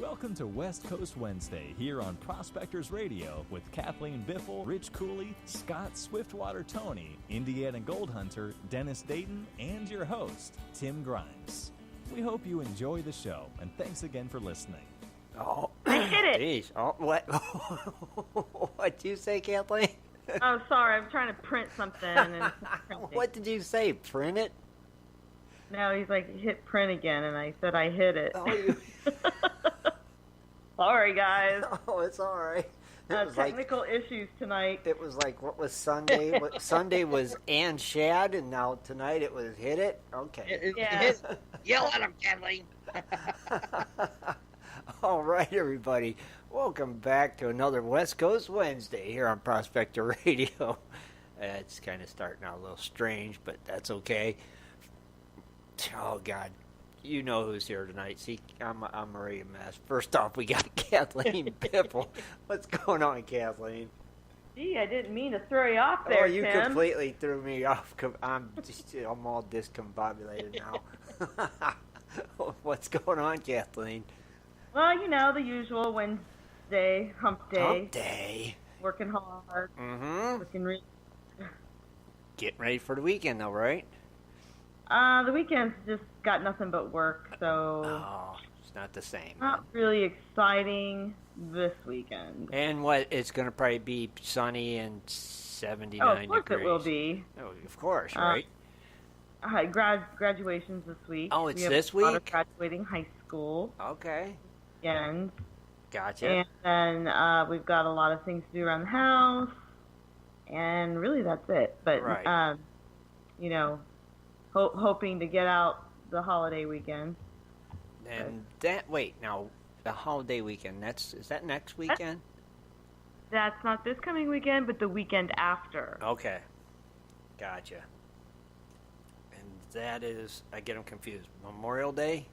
Welcome to West Coast Wednesday here on Prospectors Radio with Kathleen Biffle, Rich Cooley, Scott Swiftwater Toney, Indiana Gold Hunter, Dennis Dayton, and your host, Tim Grimes. We hope you enjoy the show, and thanks again for listening. Oh, I hit it. Geez. Oh, what? What'd you say, Kathleen? Oh, sorry. I'm trying to print something. And it's not printing. What did you say? Print it? No, he's like, hit print again, and I said I hit it. Oh, you... Sorry, guys. Oh, it's all right. Technical issues tonight. It was like, what was Sunday? Sunday was and Shad, and now tonight it was hit it? Okay. Yeah. Yell at him, Kathleen. All right, everybody. Welcome back to another West Coast Wednesday here on Prospector Radio. It's kind of starting out a little strange, but that's okay. Oh, God. You know who's here tonight. See, I'm already a mess. First off, we got Kathleen Biffle. What's going on, Kathleen? Gee, I didn't mean to throw you off there, you Tim. completely threw me off. I'm all discombobulated now. What's going on, Kathleen? Well, you know, the usual Wednesday, hump day. Hump day. Working hard. Mm-hmm. Looking Getting ready for the weekend, though, right? The weekend's just got nothing but work, so... Oh, it's not the same. Not really exciting this weekend. And what? It's going to probably be sunny and 79 of course degrees. It will be. Oh, of course, right? Graduations this week. Oh, it's we have this a lot week? of graduating high school. Okay. Weekend. Gotcha. And then we've got a lot of things to do around the house. And really, that's it. But, right. You know, hoping to get out the holiday weekend. And now, the holiday weekend, is that next weekend? That's not this coming weekend, but the weekend after. Okay. Gotcha. And that is, I get them confused, Memorial Day?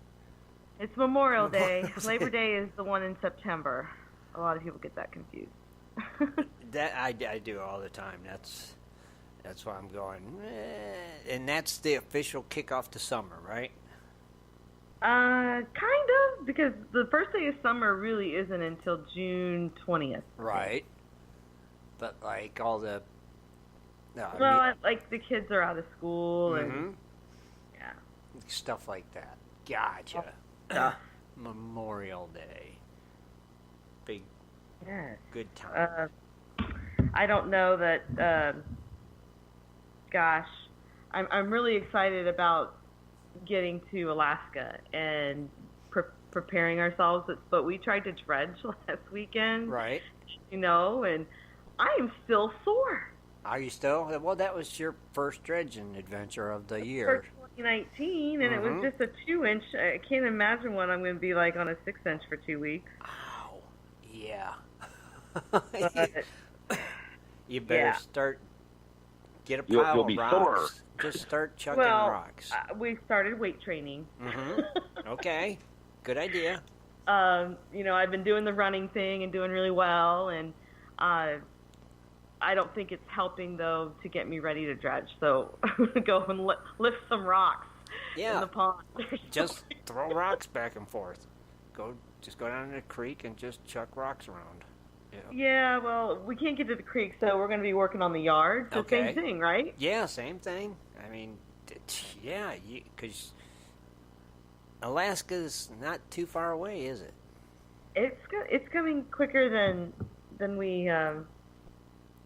It's Memorial Day. Labor Day is the one in September. A lot of people get that confused. That I do all the time. That's why I'm going. And that's the official kickoff to summer, right? Kind of, because the first day of summer really isn't until June 20th. Right. But like all the... like the kids are out of school mm-hmm. and... Yeah. Stuff like that. Gotcha. Memorial Day. Big, good time. I don't know that... gosh, I'm really excited about getting to Alaska and preparing ourselves. But we tried to dredge last weekend. Right. You know, and I am still sore. Are you still? Well, that was your first dredging adventure of the year. For 2019, and it was just a 2-inch. I can't imagine what I'm going to be like on a 6-inch for 2 weeks. Ow. Yeah. But, you better start... Get a pile You'll of be rocks. sore. Just start chucking rocks. We started weight training. Mm-hmm. Okay. Good idea. You know, I've been doing the running thing and doing really well, and I don't think it's helping, though, to get me ready to dredge. So I'm going to go and lift some rocks in the pond. Just throw rocks back and forth. Just go down to the creek and just chuck rocks around. Yeah, well, we can't get to the creek, so we're going to be working on the yard. So same thing, right? Yeah, same thing. I mean, yeah, because Alaska's not too far away, is it? It's coming quicker than we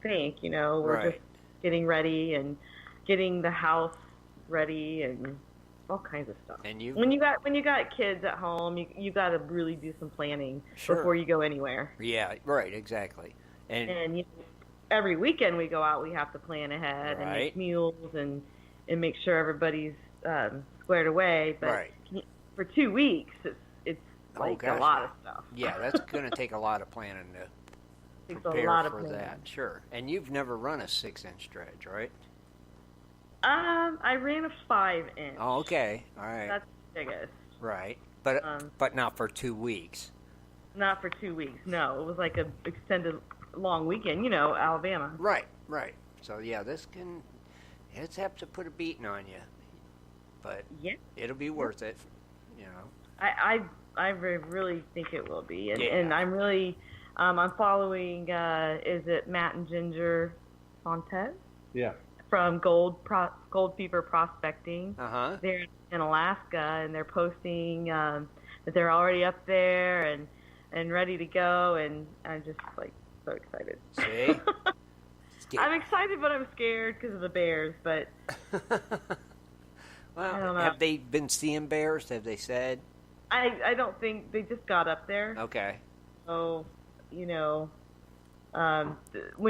think. You know, we're just getting ready and getting the house ready and all kinds of stuff. And when you got kids at home, you got to really do some planning before you go anywhere. Yeah, right, exactly. And you know, every weekend we go out, we have to plan ahead and make meals and make sure everybody's squared away. But for 2 weeks, it's like a lot of stuff. Yeah, that's going to take a lot of planning to prepare for that. Sure. And you've never run a 6-inch dredge, right? I ran a 5-inch. Oh, okay. All right. That's the biggest. Right. But not for 2 weeks. Not for 2 weeks, no. It was like a extended long weekend, you know, Alabama. Right. So, yeah, it's have to put a beating on you. But it'll be worth it, you know. really think it will be, and Yeah. and I'm really, I'm following. Is it Matt and Ginger Fontes? Yeah. From Gold Fever Prospecting. Uh-huh. They're in Alaska, and they're posting that they're already up there and ready to go, and I'm just like so excited. See? I'm excited, but I'm scared because of the bears. But Well, I don't know. have they been seeing bears? Have they said? I don't think they just got up there. Okay. So, when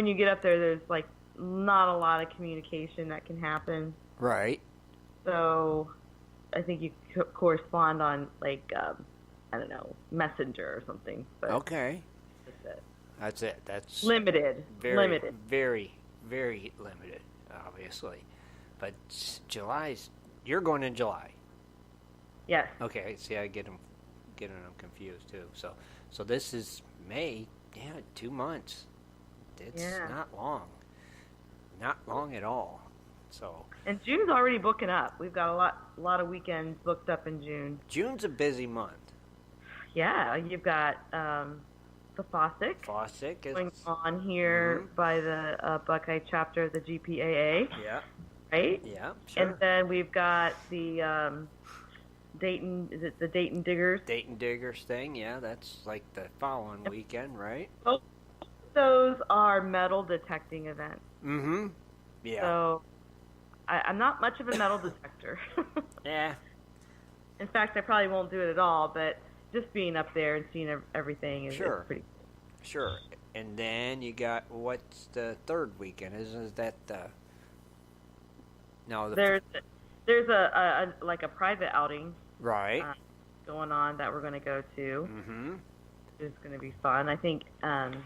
you get up there, there's like not a lot of communication that can happen. Right. So, I think you correspond on like I don't know, Messenger or something. But Okay. that's it. That's it. That's Limited. very, Limited. very, very limited, obviously. But July's. You're going in July. Yes. Okay. See, I getting them confused too. So this is May. Yeah, 2 months. It's not long. Not long at all. So. And June's already booking up. We've got a lot of weekends booked up in June. June's a busy month. Yeah, you've got the Fossick. Fossick is going on here by the Buckeye chapter of the GPAA. Yeah. Right? Yeah, sure. And then we've got the Dayton, is it the Dayton Diggers? Dayton Diggers thing, yeah, that's like the following weekend, right? Both those are metal detecting events. Mm-hmm. Yeah. So I'm not much of a metal detector. Yeah. In fact, I probably won't do it at all, but just being up there and seeing everything is pretty cool. Sure. And then you got, what's the third weekend? Isn't that the... No, there's a like a private outing right going on that we're going to go to. Mm-hmm. It's going to be fun. I think, and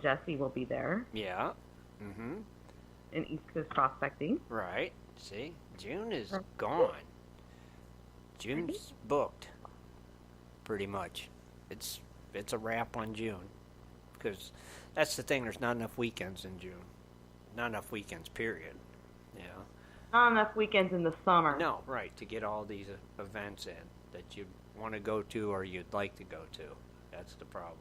Jesse will be there. Yeah. Mm-hmm. In East Coast Prospecting. Right. See, June is gone. June's booked, pretty much. It's a wrap on June, because that's the thing. There's not enough weekends in June. Not enough weekends, period. Yeah. Not enough weekends in the summer. No, right, to get all these events in that you want to go to or you'd like to go to. That's the problem.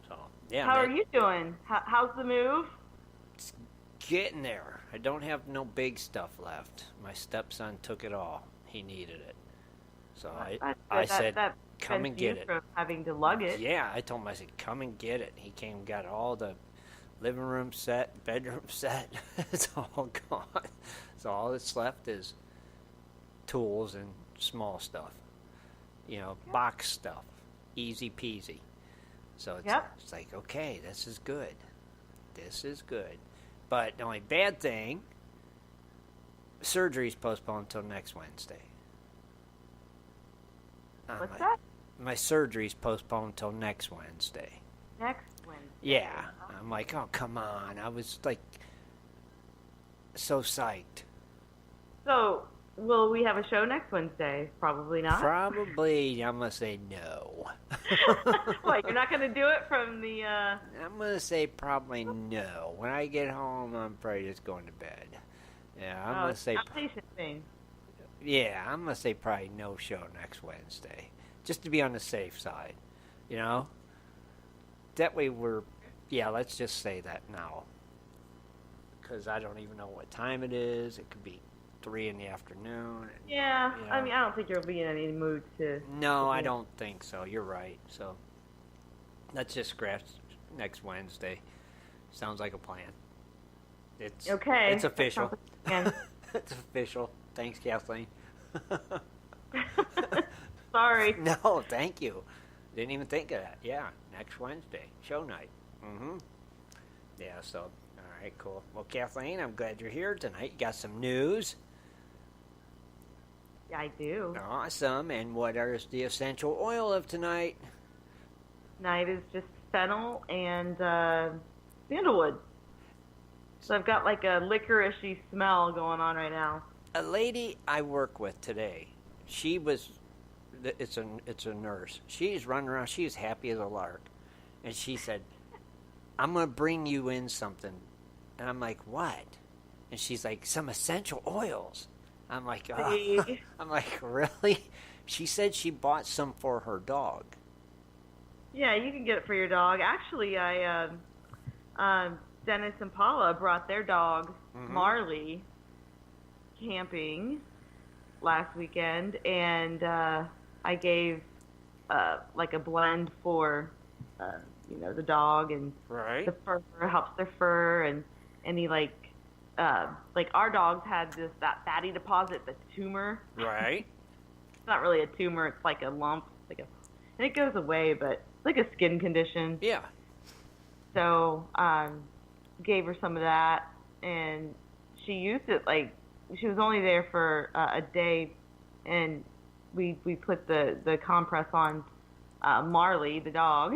So, yeah. How are you doing? How's the move? It's getting there. I don't have no big stuff left. My stepson took it all. He needed it. So I said, come and get it. From having to lug it. Yeah, I told him, I said, come and get it. He came and got all the living room set, bedroom set. It's all gone. So all that's left is tools and small stuff. Box stuff. Easy peasy. So it's like, okay, this is good. This is good. But the only bad thing, surgery's postponed until next Wednesday. What's that? My surgery's postponed until next Wednesday. Next Wednesday. Yeah. I'm like, oh, come on. I was like so psyched. So, will we have a show next Wednesday? Probably not. Probably. I'm going to say no. What, you're not going to do it from the... I'm going to say probably no. When I get home, I'm probably just going to bed. Yeah, I'm going to say... outpatient thing. Yeah, I'm going to say probably no show next Wednesday. Just to be on the safe side. That way we're... Yeah, let's just say that now. Because I don't even know what time it is. It could be 3 in the afternoon. And, yeah, I mean, I don't think you'll be in any mood to... No, I don't think so. You're right. So, let's just scratch next Wednesday. Sounds like a plan. It's okay. It's official. It's official. Thanks, Kathleen. Sorry. No, thank you. Didn't even think of that. Yeah, next Wednesday, show night. Mm-hmm. Yeah, so, all right, cool. Well, Kathleen, I'm glad you're here tonight. You got some news? Yeah, I do. Awesome. And what is the essential oil of tonight? Tonight is just fennel and sandalwood. So I've got like a licoricey smell going on right now. A lady I work with today, it's a nurse. She's running around. She's happy as a lark. And she said, I'm going to bring you in something. And I'm like, what? And she's like, some essential oils. I'm like, oh. I'm like, really? she said she bought some for her dog. Yeah, you can get it for your dog. Actually, Dennis and Paula brought their dog, Marley, camping last weekend, and I gave like a blend for the dog, and the fur helps their fur, and any like our dogs had that fatty deposit, the tumor. Right. It's not really a tumor; it's like a lump, and it goes away, but it's like a skin condition. Yeah. So gave her some of that, and she used it like she was only there for a day, and we put the compress on Marley, the dog,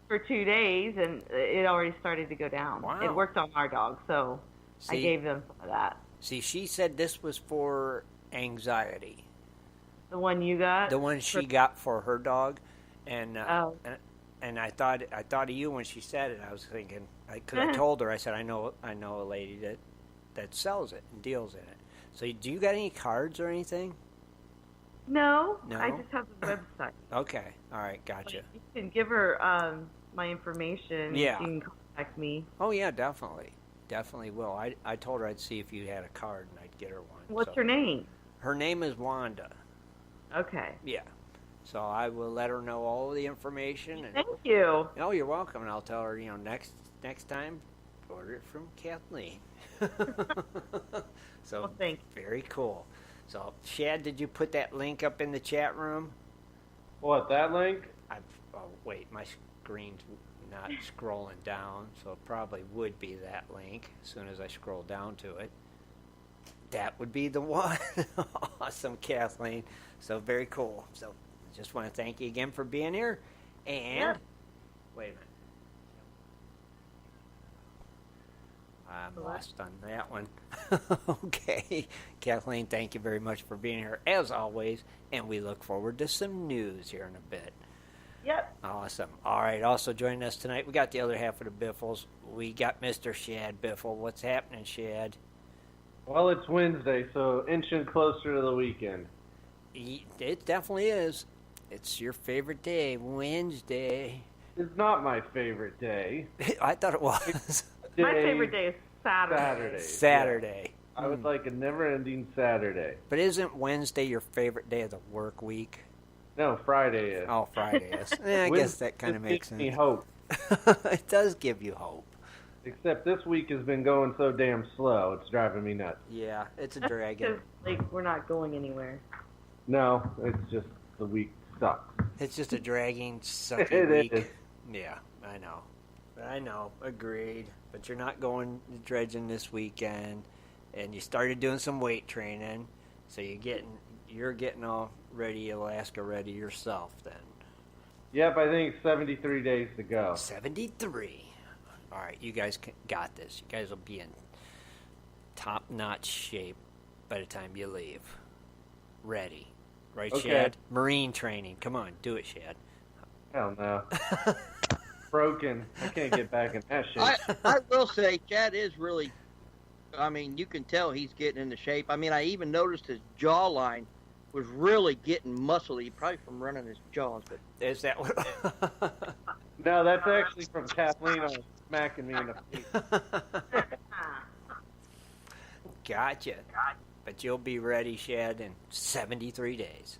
for 2 days, and it already started to go down. Wow. It worked on our dog, so I gave them some of that. See, she said this was for anxiety. The one you got? The one she got for her dog, and and I thought of you when she said it. I was thinking, because I told her, I said I know a lady that sells it and deals in it. So do you got any cards or anything? No, I just have the website. Okay, all right, gotcha. You can give her my information. Yeah. You can contact me. Oh yeah, definitely will. I told her I'd see if you had a card and I'd get her one. What's her name? Her name is Wanda. Okay. Yeah. So I will let her know all the information. And, thank you. Oh, you're welcome. And I'll tell her, next time, order it from Kathleen. So well, thanks. Very cool. So, Shad, did you put that link up in the chat room? What, that link? Wait, my screen's not scrolling down, so it probably would be that link as soon as I scroll down to it. That would be the one. Awesome, Kathleen. So, very cool. So, just want to thank you again for being here. And, wait a minute. I'm lost on that one. Okay. Kathleen, thank you very much for being here, as always. And we look forward to some news here in a bit. Yep. Awesome. All right. Also joining us tonight, we got the other half of the Biffles. We got Mr. Shad Biffle. What's happening, Shad? Well, it's Wednesday, so inching closer to the weekend. It definitely is. It's your favorite day, Wednesday. It's not my favorite day. I thought it was. My favorite day is Saturday. Saturday. Yeah. I would like a never-ending Saturday. But isn't Wednesday your favorite day of the work week? No, Friday is. Oh, Friday is. I guess that kind of makes sense. It gives me hope. It does give you hope. Except this week has been going so damn slow, it's driving me nuts. Yeah, it's a dragon. Because we're not going anywhere. No, it's just the week sucks. It's just a dragging, sucky week. Is. Yeah, I know. Agreed. But you're not going dredging this weekend, and you started doing some weight training, so you're getting all ready, Alaska ready yourself then. Yep, I think 73 days to go. 73. All right, you guys got this. You guys will be in top-notch shape by the time you leave. Ready. Right, okay. Shad? Marine training. Come on, do it, Shad. Hell no. Broken. I can't get back in that shape. I will say, Chad is really, you can tell he's getting into shape. I even noticed his jawline was really getting muscly, probably from running his jaws. But is that what? No, that's actually from Kathleen on smacking me in the face. Gotcha. But you'll be ready, Shad, in 73 days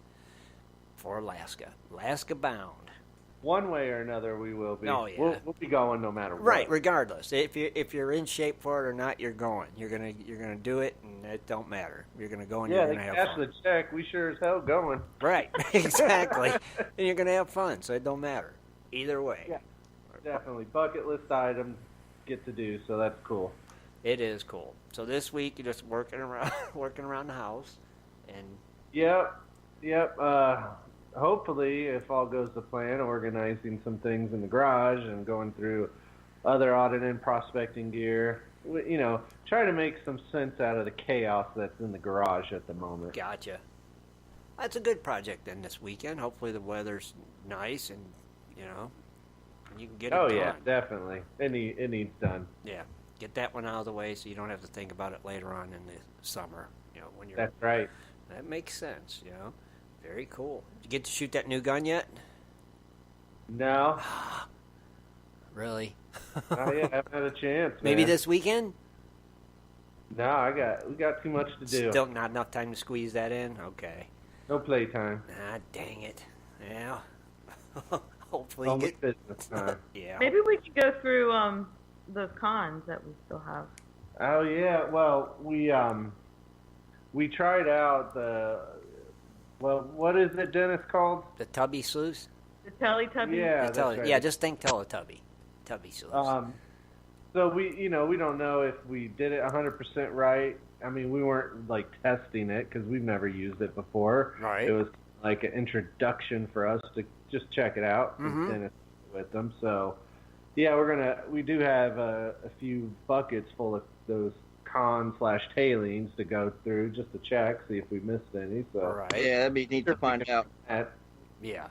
for Alaska. Alaska bound. One way or another, we will be. Oh, yeah. We'll be going no matter what. Right, regardless. If you're in shape for it or not, you're going. You're gonna do it, and it don't matter. You're gonna go and you're gonna have fun. Yeah, cash the check. We sure as hell going. Right, exactly. And you're gonna have fun, so it don't matter. Either way. Yeah, definitely. Bucket list items get to do, so that's cool. It is cool. So this week you're just working around the house, and Yep. Hopefully, if all goes to plan, organizing some things in the garage and going through other odd and end prospecting gear. Try to make some sense out of the chaos that's in the garage at the moment. Gotcha. That's a good project then this weekend. Hopefully the weather's nice and you can get it done. Oh yeah, definitely. It needs done. Yeah. Get that one out of the way so you don't have to think about it later on in the summer. When you're. That's right. That makes sense. Very cool. Did you get to shoot that new gun yet? No. Really? Not yet. I haven't had a chance. Maybe man. this weekend? No, we got too much to do. Still not enough time to squeeze that in? Okay. No playtime. Ah, dang it. Yeah. Hopefully Only you get... business time. Yeah. Maybe we could go through those cons that we still have. Oh yeah. Well, we tried out the. Well, what is it, Dennis, called? The Tubby Sluice? The Teletubby? Yeah, that's right. Yeah, just think Teletubby. Tubby Sluice. So we don't know if we did it 100% right. I mean, we weren't like testing it because we've never used it before. Right. It was like an introduction for us to just check it out and with them. So yeah, we do have a few buckets full of those con/tailings to go through just to check, see if we missed any. So right. Yeah, that'd be neat to find out. Yeah.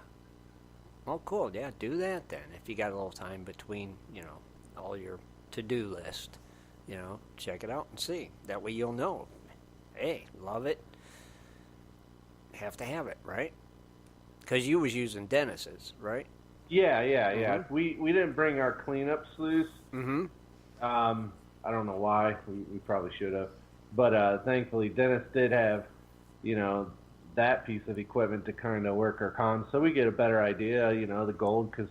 Oh, cool. Yeah, do that then. If you got a little time between, all your to-do list, check it out and see. That way you'll know. Hey, love it. Have to have it, right? Because you was using Dennis's, right? Yeah. We didn't bring our cleanup sluice. Mm-hmm. I don't know why. We probably should have. But thankfully, Dennis did have, that piece of equipment to kind of work our cons. So we get a better idea, the gold, because,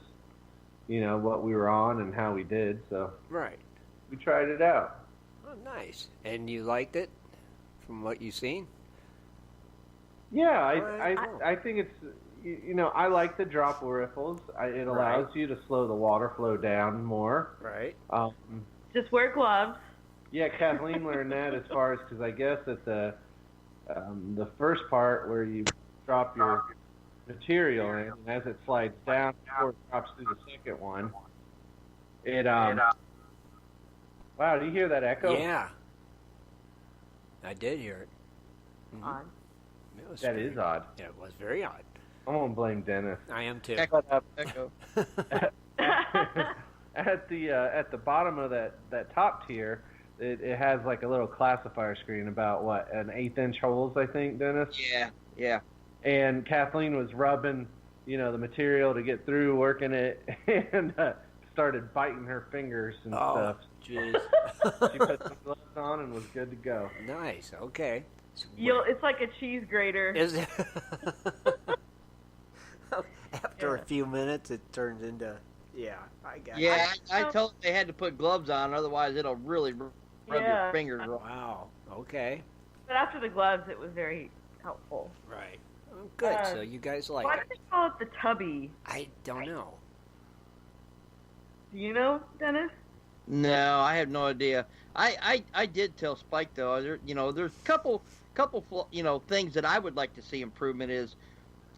what we were on and how we did. So right. We tried it out. Oh, nice. And you liked it from what you've seen? Yeah, I think it's, I like the drop riffles. It allows you to slow the water flow down more. Right. Just wear gloves. Yeah, Kathleen learned that as far as, because I guess at the first part where you drop your material in, and as it slides down before it drops through the second one, it wow, do you hear that echo? Yeah, I did hear it. Mm-hmm. Odd. That is odd. Yeah, it was very odd. I'm gonna blame Dennis. I am too. Echo. At the bottom of that top tier, it has like a little classifier screen about what, an 1/8 inch holes, I think, Dennis. Yeah. And Kathleen was rubbing, the material to get through, working it, and started biting her fingers and stuff. Jeez. She put some gloves on and was good to go. Nice. Okay. It's like a cheese grater. Is it? After a few minutes, it turns into. Yeah, I got it. Yeah, I told them they had to put gloves on, otherwise it'll really rub your fingers raw. Wow. Okay. But after the gloves, it was very helpful. Right. Oh, good. So you guys like why it? do they call it the Tubby? I don't know. Do you know, Dennis? No, I have no idea. I did tell Spike though. There's a couple things that I would like to see improvement is,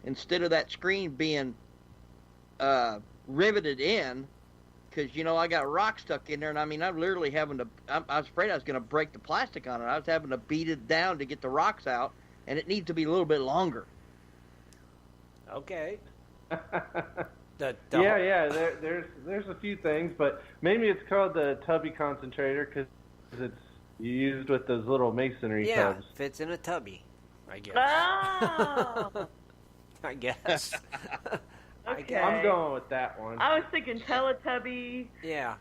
instead of that screen being riveted in, because I got rock stuck in there, and I'm literally having to. I was afraid I was going to break the plastic on it. I was having to beat it down to get the rocks out, and it needs to be a little bit longer. Okay. Yeah. There's a few things, but maybe it's called the Tubby concentrator because it's used with those little masonry tubs. Yeah, fits in a tubby, I guess. Oh. I guess. Okay. I'm going with that one. I was thinking Teletubby. Yeah.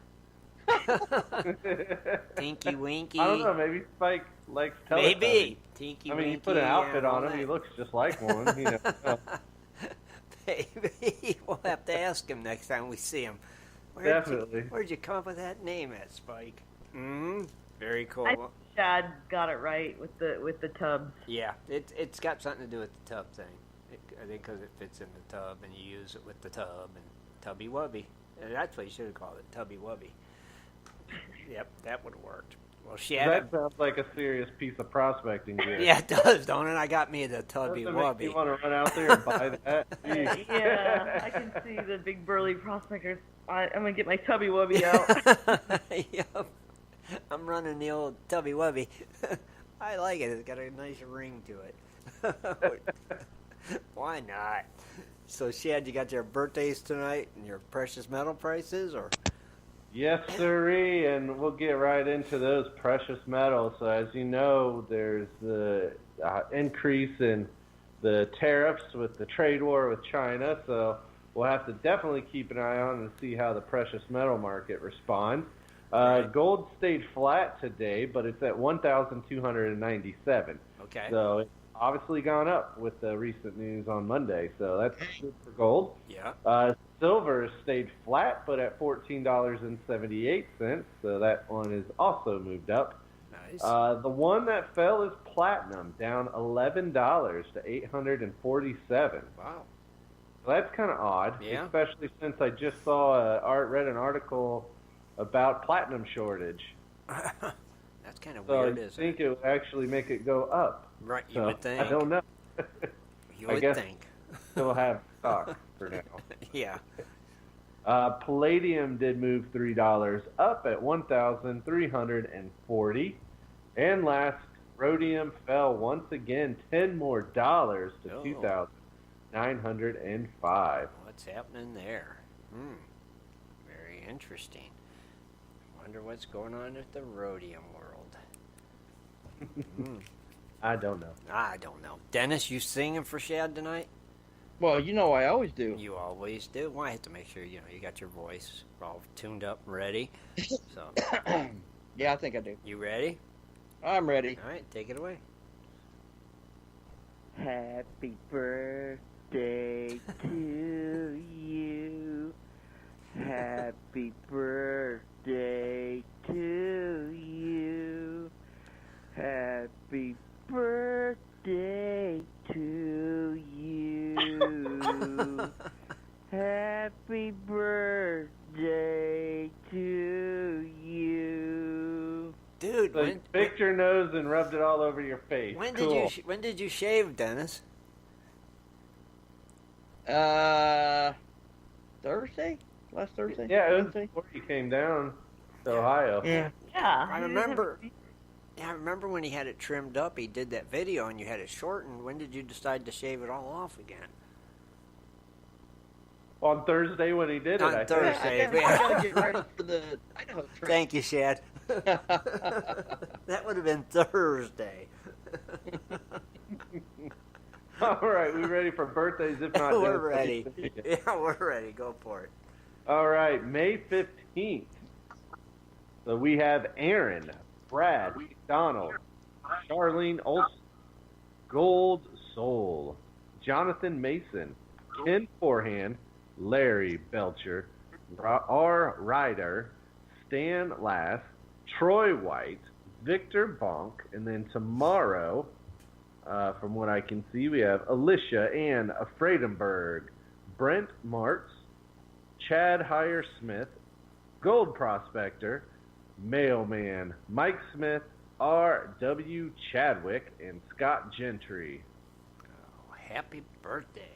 Tinky Winky. I don't know. Maybe Spike likes Teletubby. Maybe. Tinky Winky. You put an outfit on him, he looks just like one. Maybe. We'll have to ask him next time we see him. Definitely. Where'd you come up with that name at, Spike? Very cool. I think Shad got it right with the tubs. Yeah, it's got something to do with the tub thing. I think because it fits in the tub and you use it with the tub and Tubby Wubby. That's what you should have called it, Tubby Wubby. Yep, that would have worked. Well, Shad. That sounds like a serious piece of prospecting gear. Yeah, it does, don't it? I got me the Tubby Doesn't Wubby. make you want to run out there and buy that? Yeah, I can see the big burly prospectors. I'm going to get my Tubby Wubby out. Yep. I'm running the old Tubby Wubby. I like it. It's got a nice ring to it. Why not? So, Shad, you got your birthdays tonight and your precious metal prices, or? Yes, sirree, and we'll get right into those precious metals. So, as you know, there's the increase in the tariffs with the trade war with China, so we'll have to definitely keep an eye on and see how the precious metal market responds. Gold stayed flat today, but it's at 1,297. Okay. So it's obviously gone up with the recent news on Monday, so that's good for gold. Yeah. Silver stayed flat, but at $14.78, so that one is also moved up. Nice. The one that fell is platinum, down $11 to $847. Wow. So that's kind of odd, Yeah. especially since I just read an article about platinum shortage. That's kind of So weird, I isn't think it? it would actually make it go up. Right, you So would think. I don't know. You I would guess think. still have stock for now. Yeah. Palladium did move $3 up at 1,340. And last, rhodium fell once again $10 more to 2,905. What's happening there? Very interesting. Wonder what's going on with the rhodium world. I don't know. I don't know. Dennis, you singing for Shad tonight? Well, you know I always do. You always do. Well, I have to make sure you got your voice all tuned up and ready. So, Yeah, I think I do. you ready? I'm ready. All right, take it away. Happy birthday to you. Happy birthday to you. Happy birthday to you. Happy birthday to you. Dude, So you picked your nose and rubbed it all over your face. when Cool. did you shave, Dennis? Thursday? Last Thursday? Yeah, it was Wednesday? before you came down to Ohio. Yeah. Yeah. I remember. Yeah, I remember when he had it trimmed up. He did that video, and you had it shortened. When did you decide to shave it all off again? On Thursday when he did On it, I Thursday. think. I gotta get ready for the Idaho trip. Thank you, Shad. That would have been Thursday. All right, we ready for birthdays? If not, We're Dennis, ready. please. Yeah, we're ready. Go for it. All right, May 15th. So we have Aaron, Brad, Donald, Charlene Olson, Gold Soul, Jonathan Mason, Ken Forehand, Larry Belcher, R. Ryder, Stan Lass, Troy White, Victor Bonk, and then tomorrow, from what I can see, we have Alicia Ann Fredenberg, Brent Martz, Chad Hire-Smith, Gold Prospector, Mailman, Mike Smith, R.W. Chadwick, and Scott Gentry. Oh, happy birthday.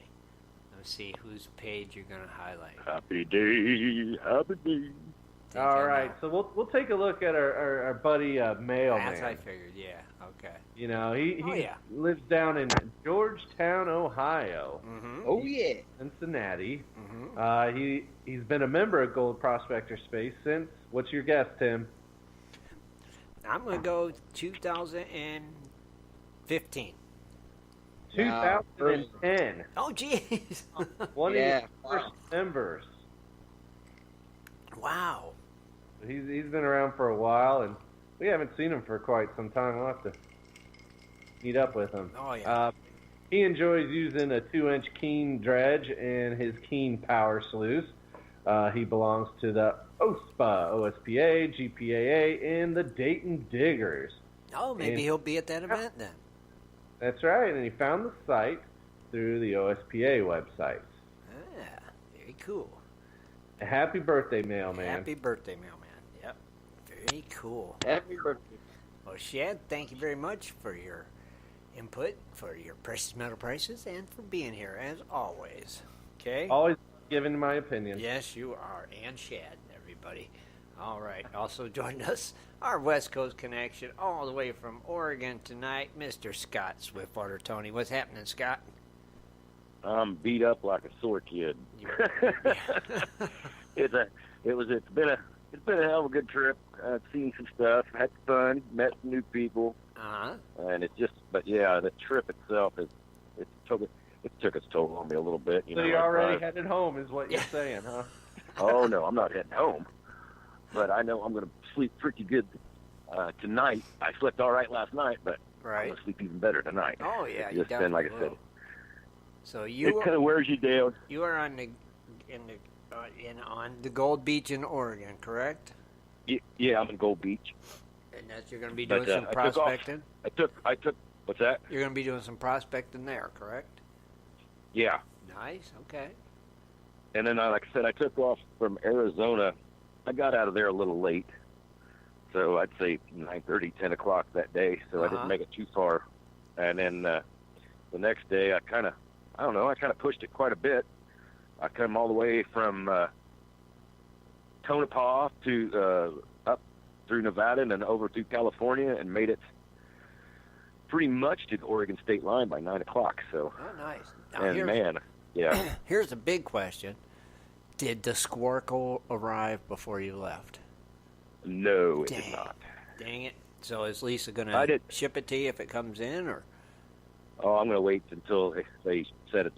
Let's see whose page you're going to highlight. Happy day, happy day. All right, so we'll take a look at our buddy Mailman. That's what I figured, yeah. Okay. You know, he Oh, yeah. lives down in Georgetown, Ohio, Mm-hmm. Oh, yeah. Cincinnati. Mm-hmm. He's been a member of Gold Prospector Space since, what's your guess, Tim? I'm going to go 2015. 2010. Oh, jeez. One Yeah. of his first members. Wow. He's been around for a while, and we haven't seen him for quite some time. We'll have to meet up with him. Oh, yeah. He enjoys using a 2-inch Keen dredge and his Keen power sluice. He belongs to the OSPA, OSPA, GPAA, and the Dayton Diggers. Oh, maybe and- he'll be at that event then. That's right, and he found the site through the OSPA website. Ah, very cool. Happy birthday, Mailman. Happy birthday, Mailman. Yep. Very cool. Happy birthday. Well, Shad, thank you very much for your input, for your precious metal prices, and for being here, as always. Okay? Always giving my opinion. Yes, you are. And Shad, everybody. All right. Also joined us, our West Coast connection, all the way from Oregon tonight, Mr. Scott Swiftwater Toney. What's happening, Scott? I'm beat up like a sore kid. It's been a hell of a good trip. I've seen some stuff, had fun, met some new people, Uh-huh. and but yeah, the trip itself has it took its toll on me a little bit. So you're already headed home, is what you're saying, huh? Oh no, I'm not heading home, but I know I'm going to sleep pretty good tonight. I slept all right last night, but I'm going to sleep even better tonight. Oh yeah, you definitely like I said. So it kind of wears you down. You are on the Gold Beach in Oregon, correct? Yeah, I'm in Gold Beach. And you're going to be doing some prospecting? I took. What's that? You're going to be doing some prospecting there, correct? Yeah. Nice. Okay. And then, like I said, I took off from Arizona. I got out of there a little late, so I'd say 9:30, 10 o'clock that day. So I didn't make it too far. And then the next day, I kind of pushed it quite a bit. I come all the way from Tonopah to up through Nevada and then over to California, and made it pretty much to the Oregon state line by 9 o'clock. So. Oh, nice. Now, yeah. Here's a big question: did the Squircle arrive before you left? No, it did not. Dang it! So is Lisa going to ship it to you if it comes in, or? Oh, I'm going to wait until they said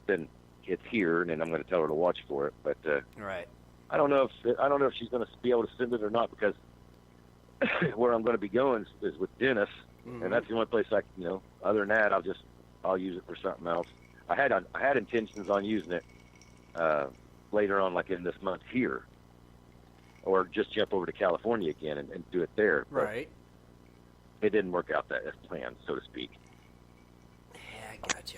it's here, and then I'm going to tell her to watch for it. But right. I don't know if she's going to be able to send it or not, because where I'm going to be going is with Dennis, and that's the only place other than that, I'll use it for something else. I had intentions on using it later on, like in this month here, or just jump over to California again and do it there. Right. But it didn't work out as planned, so to speak. Yeah, I gotcha.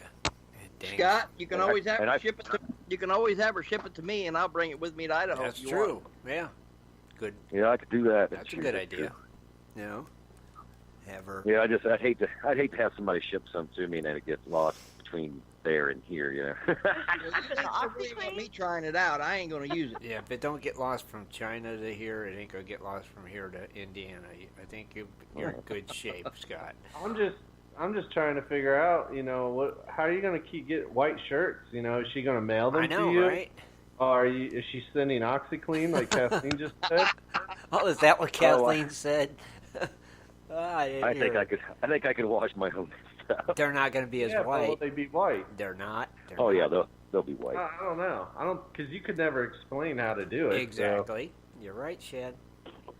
Scott, you can always have her ship it. You can always have her ship it to me, and I'll bring it with me to Idaho. That's true. Yeah. Good. Yeah, I could do that. That's a good idea. You know, have her. Yeah, I'd hate to have somebody ship some to me and then it gets lost between there and here. You know. You don't really want me trying it out. I ain't gonna use it. Yeah, but don't get lost from China to here. It ain't gonna get lost from here to Indiana. I think you're in good shape, Scott. I'm just trying to figure out, how are you going to get white shirts? Is she going to mail them to you? Right? Or is she sending OxyClean like Kathleen just said? Oh, is that what Kathleen said? I think I could wash my own stuff. They're not going to be as white. Will they be white? They're not. Yeah, they'll be white. I don't know. Because you could never explain how to do it. Exactly. So. You're right, Shad.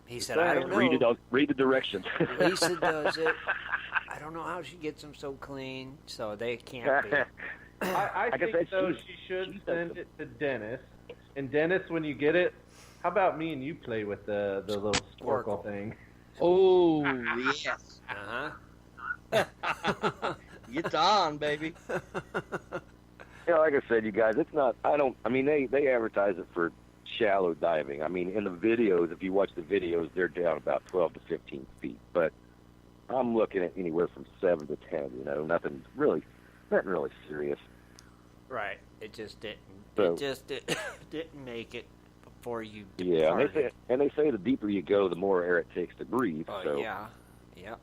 He said, I don't know. Read the directions. Lisa does it. I don't know how she gets them so clean, so they can't be. I think, though, she should send it to Dennis. And Dennis, when you get it, how about me and you play with the little sparkle thing? Oh, yes. Uh-huh. It's on, baby. Yeah, like I said, you guys, they advertise it for shallow diving. I mean, in the videos, if you watch the videos, they're down about 12 to 15 feet. But I'm looking at anywhere from 7 to 10. Nothing really serious. Right. It just didn't. It just didn't make it before you departed. Yeah, and they say the deeper you go, the more air it takes to breathe. Oh, so, yeah. Yep.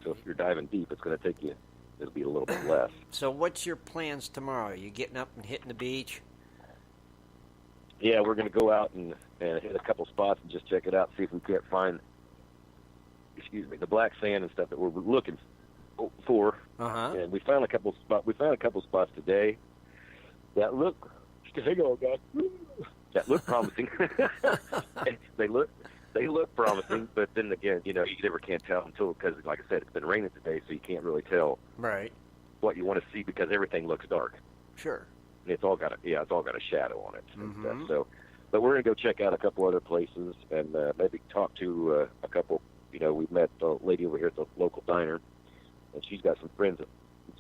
So if you're diving deep, it's going to take you. It'll be a little bit less. So what's your plans tomorrow? Are you getting up and hitting the beach? Yeah, we're going to go out and hit a couple spots and just check it out, see if we can't find, the black sand and stuff that we're looking for. And we found a couple spots today that look. Hang on, guys. That look promising. They look promising, but then again, you never can tell because, like I said, it's been raining today, so you can't really tell what you want to see because everything looks dark. Sure. It's all got a shadow on it and stuff. So, but we're gonna go check out a couple other places and maybe talk to a couple. We met a lady over here at the local diner, and she's got some friends that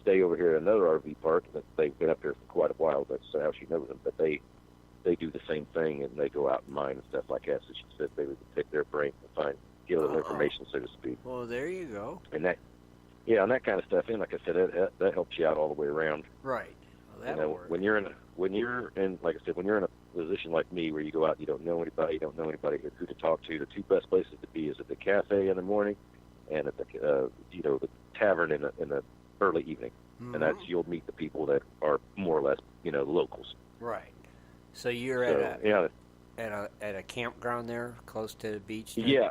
stay over here at another RV park. That they've been up here for quite a while. That's how she knows them. But they do the same thing, and they go out and mine and stuff like that. So she said they would pick their brain and get a little information, so to speak. Well, there you go. And that kind of stuff. And like I said, that helps you out all the way around. Right. Well, when you're in, like I said, when you're in a position like me where you go out, you don't know anybody who to talk to. The two best places to be is at the cafe in the morning, and at the the tavern in the early evening, and that's you'll meet the people that are more or less locals. Right. So you're at a campground there, close to the beach. Then? Yeah.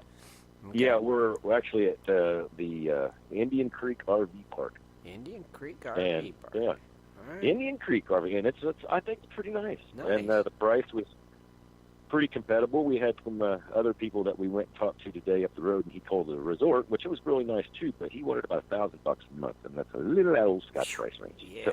Okay. Yeah, we're actually at the Indian Creek RV Park. Indian Creek RV Park. Yeah. right. Indian Creek carving, and it's I think it's pretty nice. Nice. And the price was pretty compatible. We had some other people that we went and talked to today up the road, and he called it a resort, which was really nice too. But he wanted about $1,000 a month, and that's a little out of Scott's price range. Yeah.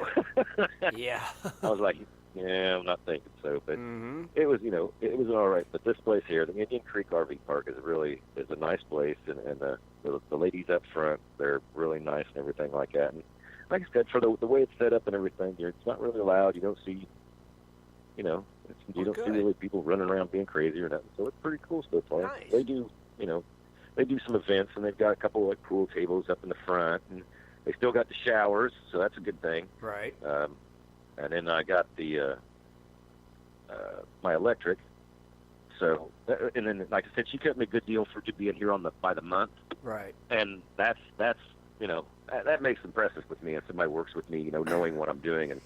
So, Yeah. I was like, yeah, I'm not thinking so. But Mm-hmm. it was, it was all right. But this place here, the Indian Creek RV Park, is a nice place, and the ladies up front, they're really nice and everything like that. And like I said, for the way it's set up and everything, it's not really loud. You don't see, you don't see really people running around being crazy or nothing. So it's pretty cool so far. Nice. They do, they do some events, and they've got a couple of pool tables up in the front, and they still got the showers, so that's a good thing. Right. And then I got the my electric. So, and then like I said, she cut me a good deal to be in here by the month. Right. And that's that makes impressive with me. And somebody works with me, knowing what I'm doing and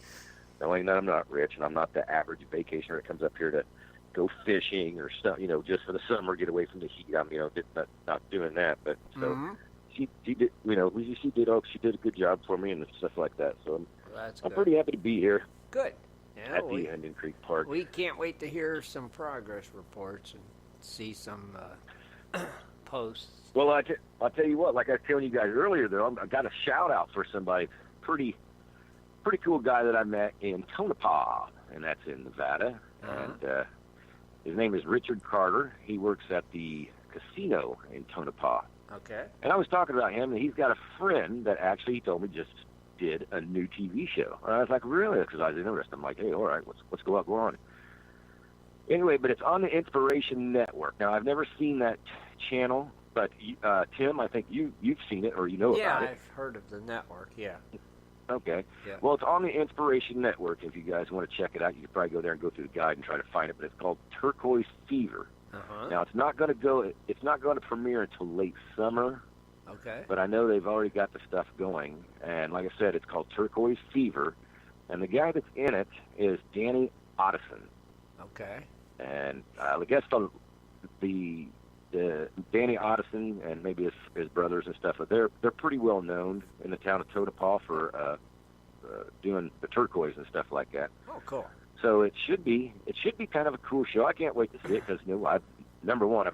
knowing that I'm not rich and I'm not the average vacationer that comes up here to go fishing or stuff, just for the summer, get away from the heat. I'm, not doing that. But so Mm-hmm. she did, she did a good job for me and stuff like that. So I'm pretty happy to be here Good. Yeah, at the Indian Creek Park. we can't wait to hear some progress reports and see some posts. Well, I'll tell you what, like I was telling you guys earlier, though, I got a shout-out for somebody, pretty cool guy that I met in Tonopah, and that's in Nevada. Uh-huh. And his name is Richard Carter. He works at the casino in Tonopah. Okay. And I was talking about him, and he's got a friend that actually, he told me, just did a new TV show. And I was like, really? Because I was interested. I'm like, hey, all right, what's go on? Anyway, but it's on the Inspiration Network. Now, I've never seen that channel, but Tim, I think you've seen it or about it. Yeah, I've heard of the network, yeah. Okay. Yeah. Well, it's on the Inspiration Network. If you guys want to check it out, you can probably go there and go through the guide and try to find it. But it's called Turquoise Fever. Uh-huh. Now, it's not going to premiere until late summer. Okay. But I know they've already got the stuff going. And like I said, it's called Turquoise Fever. And the guy that's in it is Danny Otteson. Okay. And I guess the Danny Otteson and maybe his brothers and stuff, they're pretty well known in the town of Tonopah for doing the turquoise and stuff like that. Oh, cool. So it should be kind of a cool show. I can't wait to see it because number one,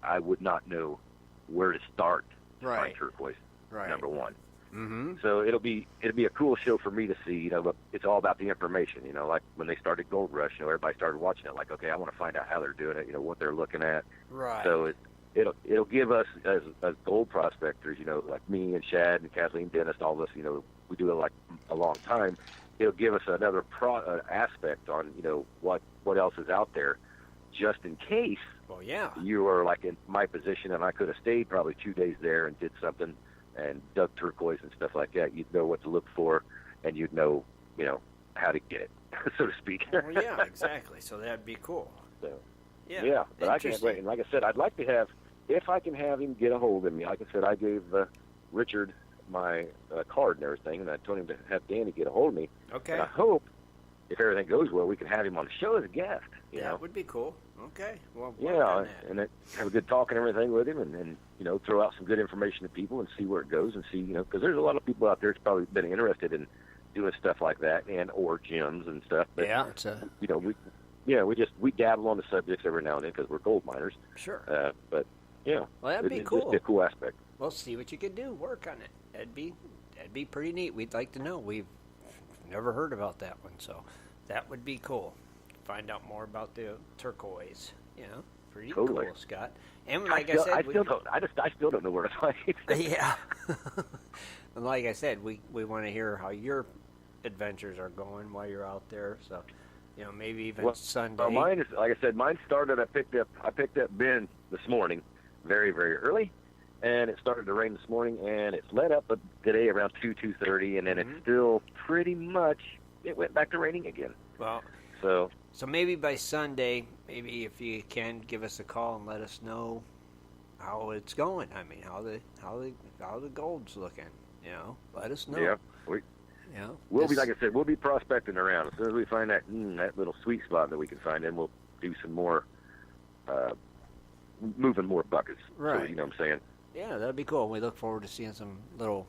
I would not know where to start on turquoise. Right. Number one. Mm-hmm. So it'll be a cool show for me to see. But it's all about the information. Like when they started Gold Rush, everybody started watching it. Like, okay, I want to find out how they're doing it. What they're looking at. Right. So it'll give us as gold prospectors, like me and Shad and Kathleen, Dennis, all of us, we do it like a long time. It'll give us another aspect on what else is out there, just in case. Well, yeah. You are like in my position, and I could have stayed probably 2 days there and did something and dug turquoise and stuff like that. You'd know what to look for, and you'd know, how to get it, so to speak. Well, yeah, exactly. So that'd be cool. So, yeah. But I can't wait. And like I said, I'd like to have, if I can have him get a hold of me. Like I said, I gave Richard my card and everything, and I told him to have Danny get a hold of me. Okay. And I hope, if everything goes well, we can have him on the show as a guest. That would be cool. Okay. Well, and then have a good talk and everything with him, and throw out some good information to people and see where it goes and see, because there's a lot of people out there that's probably been interested in doing stuff like that and or gyms and stuff. But, we dabble on the subjects every now and then because we're gold miners. Sure. But well, that'd be cool. Just a cool aspect. Well, see what you can do. Work on it. That'd be pretty neat. We'd like to know. We've never heard about that one, so that would be cool. Find out more about the turquoise. Pretty totally cool, Scott. And like I said, I still don't know where to find it. Yeah. And like I said, we want to hear how your adventures are going while you're out there. So, maybe even Sunday. Well, mine is, like I said, mine started. I picked up Ben this morning, very very early, and it started to rain this morning, and it's let up today around 2:30, and then it's still pretty much. It went back to raining again. Well. So maybe by Sunday, maybe if you can give us a call and let us know how it's going. I mean, how the gold's looking. Let us know. Yeah. We'll be, like I said, we'll be prospecting around. As soon as we find that little sweet spot that we can find, then we'll do some more, moving more buckets. Right. So, you know what I'm saying? Yeah, that'd be cool. We look forward to seeing some little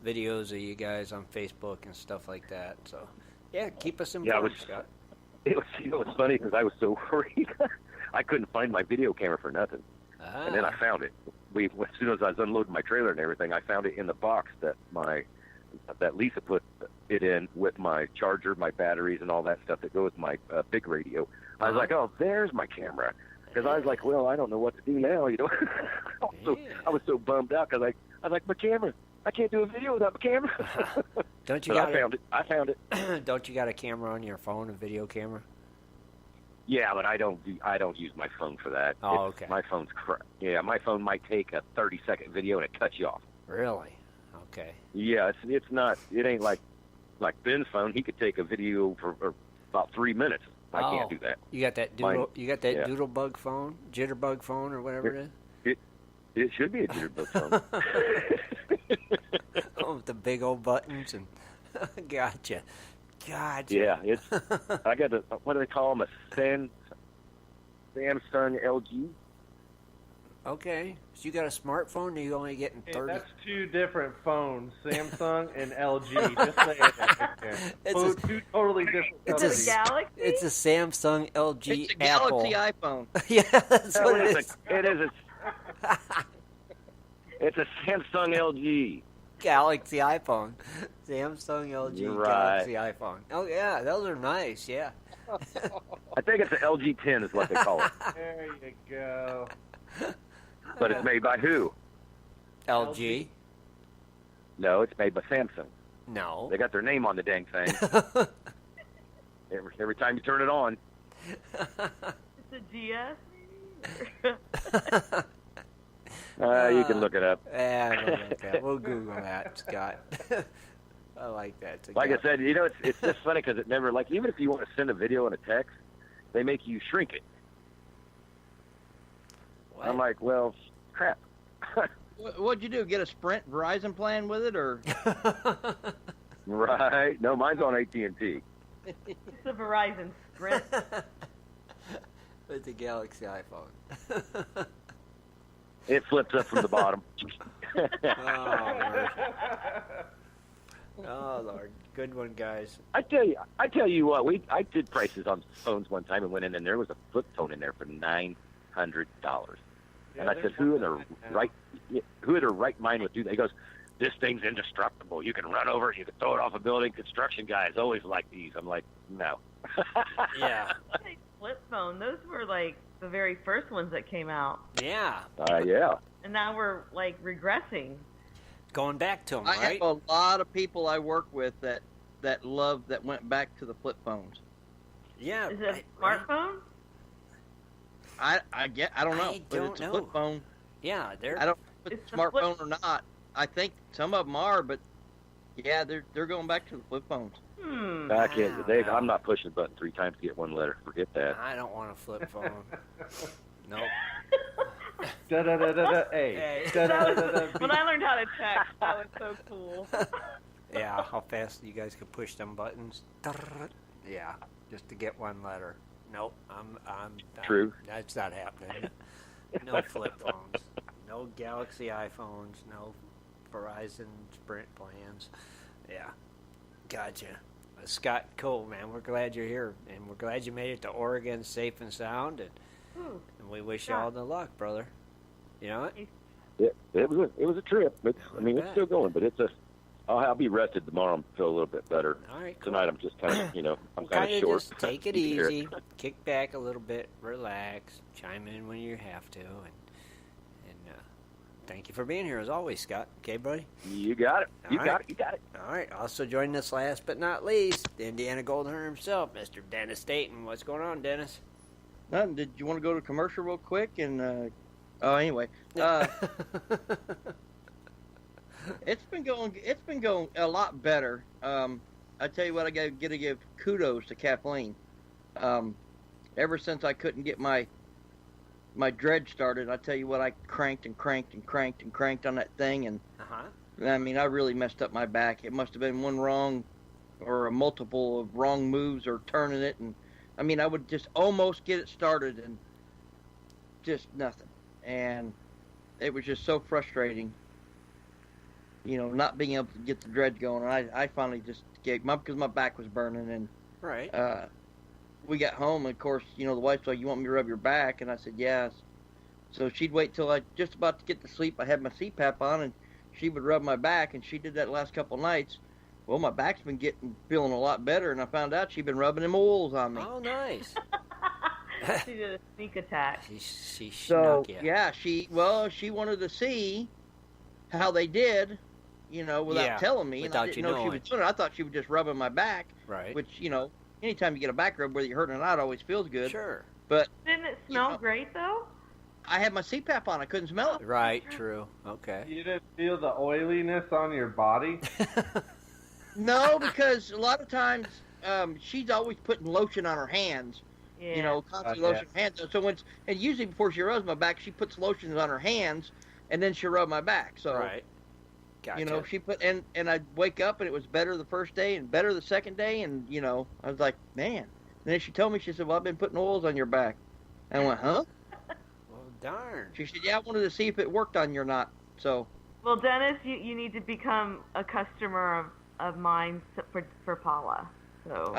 videos of you guys on Facebook and stuff like that. So, yeah, keep us informed, Scott. It was funny because I was so worried. I couldn't find my video camera for nothing. And then I found it. As soon as I was unloading my trailer and everything, I found it in the box that Lisa put it in with my charger, my batteries, and all that stuff that goes with my big radio. I was like, oh, there's my camera. Because I was like, well, I don't know what to do now, you know. I was so bummed out because I was like, my camera. I can't do a video without my camera. I found it. Don't you got a camera on your phone, a video camera? Yeah, but I don't use my phone for that. Oh, okay. My phone's crap. Yeah, my phone might take a 30-second video and it cuts you off. Really? Okay. Yeah, it's not. It ain't like Ben's phone. He could take a video for about 3 minutes. I can't do that. You got that doodlebug phone, jitterbug phone, or whatever it is. It should be a jitterbug phone. Oh, with the big old buttons and gotcha. Yeah, I got what do they call them? A Samsung LG. Okay, so you got a smartphone? Or you only getting 30? That's two different phones, Samsung and LG. Just say it. Two totally different companies. It's a Galaxy? It's a Samsung, LG, it's a Apple. Galaxy iPhone. Yeah, that's what it is. It's a Samsung LG. Galaxy iPhone. Samsung, LG, right. Galaxy iPhone. Oh, yeah, those are nice, yeah. I think it's an LG 10 is what they call it. There you go. But it's made by who? LG? No, it's made by Samsung. No. They got their name on the dang thing. every time you turn it on. It's a GS, maybe? You can look it up. We'll Google that, Scott. I like that. Like I said, it's just funny because it never, even if you want to send a video and a text, they make you shrink it. What? I'm like, well, crap. What'd you do? Get a Sprint Verizon plan with it, or? Right. No, mine's on AT&T. It's a Verizon Sprint. With the Galaxy iPhone. It flips up from the bottom. Oh, Lord. Good one, guys. I tell you what, I did prices on phones one time and went in, and there was a flip phone in there for $900. And I said, who in their right mind would do that? He goes, this thing's indestructible. You can run over it. You can throw it off a building. Construction guys always like these. I'm like, no. Yeah. Flip phone. Those were the very first ones that came out. Yeah. Yeah. And now we're regressing. Going back to them, I right? have a lot of people I work with that went back to the flip phones. Yeah. Is it a smartphone? I don't know. But it's a flip phone. Yeah, I don't know if it's a smartphone or not. I think some of them are, but yeah, they're going back to the flip phones. Back in the day, I'm not pushing the button 3 times to get one letter. Forget that. I don't want a flip phone. Nope. Hey. When I learned how to text, that was so cool. Yeah, how fast you guys could push them buttons. Yeah, just to get one letter. Nope, I'm True. That's not happening. No flip phones. No Galaxy iPhones. No Verizon Sprint plans. Yeah, gotcha. Scott, cool, man. We're glad you're here, and we're glad you made it to Oregon safe and sound, and we wish you all the luck, brother. You know what? Yeah, it was a trip. It's still going, but I'll be rested tomorrow and feel a little bit better. All right, cool. Tonight I'm just kind of, I'm kind of short. Just take it easy, kick back a little bit, relax, chime in when you have to, and thank you for being here as always, Scott. Okay, buddy? You got it. You got it. All right. Also joining us last but not least, the Indiana Gold Hunter himself, Mr. Dennis Dayton. What's going on, Dennis? Nothing. Did you want to go to commercial real quick? And anyway, it's been going a lot better. I tell you what, I got to give kudos to Kathleen. Ever since I couldn't get my dredge started, I tell you what, I cranked on that thing, and I really messed up my back. It must have been one wrong or a multiple of wrong moves or turning it, and I would just almost get it started and just nothing, and it was just so frustrating. not being able to get the dredge going. And I finally just gave because my back was burning, and Right. We got home, and of course, the wife's like, "You want me to rub your back?" And I said, "Yes." So she'd wait till I just about to get to sleep. I had my CPAP on, and she would rub my back, and she did that the last couple nights. Well, my back's been feeling a lot better, and I found out she'd been rubbing them oils on me. Oh, nice. She did a sneak attack. She So snuck you. yeah, she wanted to see how they did, without telling me. Without and I didn't you know she knowing. was doing it. I thought she was just rubbing my back, Right. which anytime you get a back rub, whether you're hurting or not, always feels good. Sure. But Didn't it smell great though? I had my CPAP on. I couldn't smell it. Right. True. Okay. You didn't feel the oiliness on your body? No, because a lot of times she's always putting lotion on her hands. Yeah. Constantly lotion on her hands. So and usually before she rubs my back, she puts lotions on her hands, and then she'll rub my back. So Right. Gotcha. she put and I'd wake up and it was better the first day and better the second day, and I was like, man. And then she told me, she said, "Well, I've been putting oils on your back." And I went, "Huh?" Well, darn. She said, "Yeah, I wanted to see if it worked on you or not." So. Well, Dennis, you need to become a customer of mine for Paula. So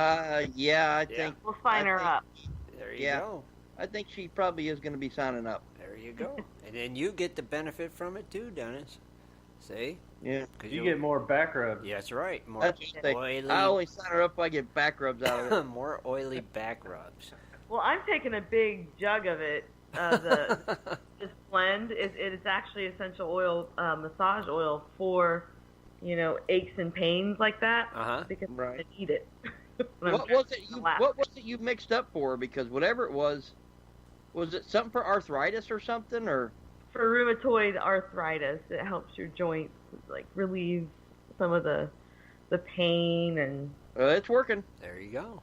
Yeah, I think we'll sign her up. There you go. I think she probably is going to be signing up. There you go. And then you get the benefit from it too, Dennis. See? Yeah. You get more back rubs. Yeah, that's right. More That's what I oily. think. I only sign her up if I get back rubs out of it. More oily back rubs. Well, I'm taking a big jug of it. This blend it's actually essential oil, massage oil for, aches and pains like that. Because Right. I need it. What was it you mixed up for? Because whatever it was it something for arthritis or something, or? For rheumatoid arthritis, it helps your joints relieve some of the pain and. It's working. There you go.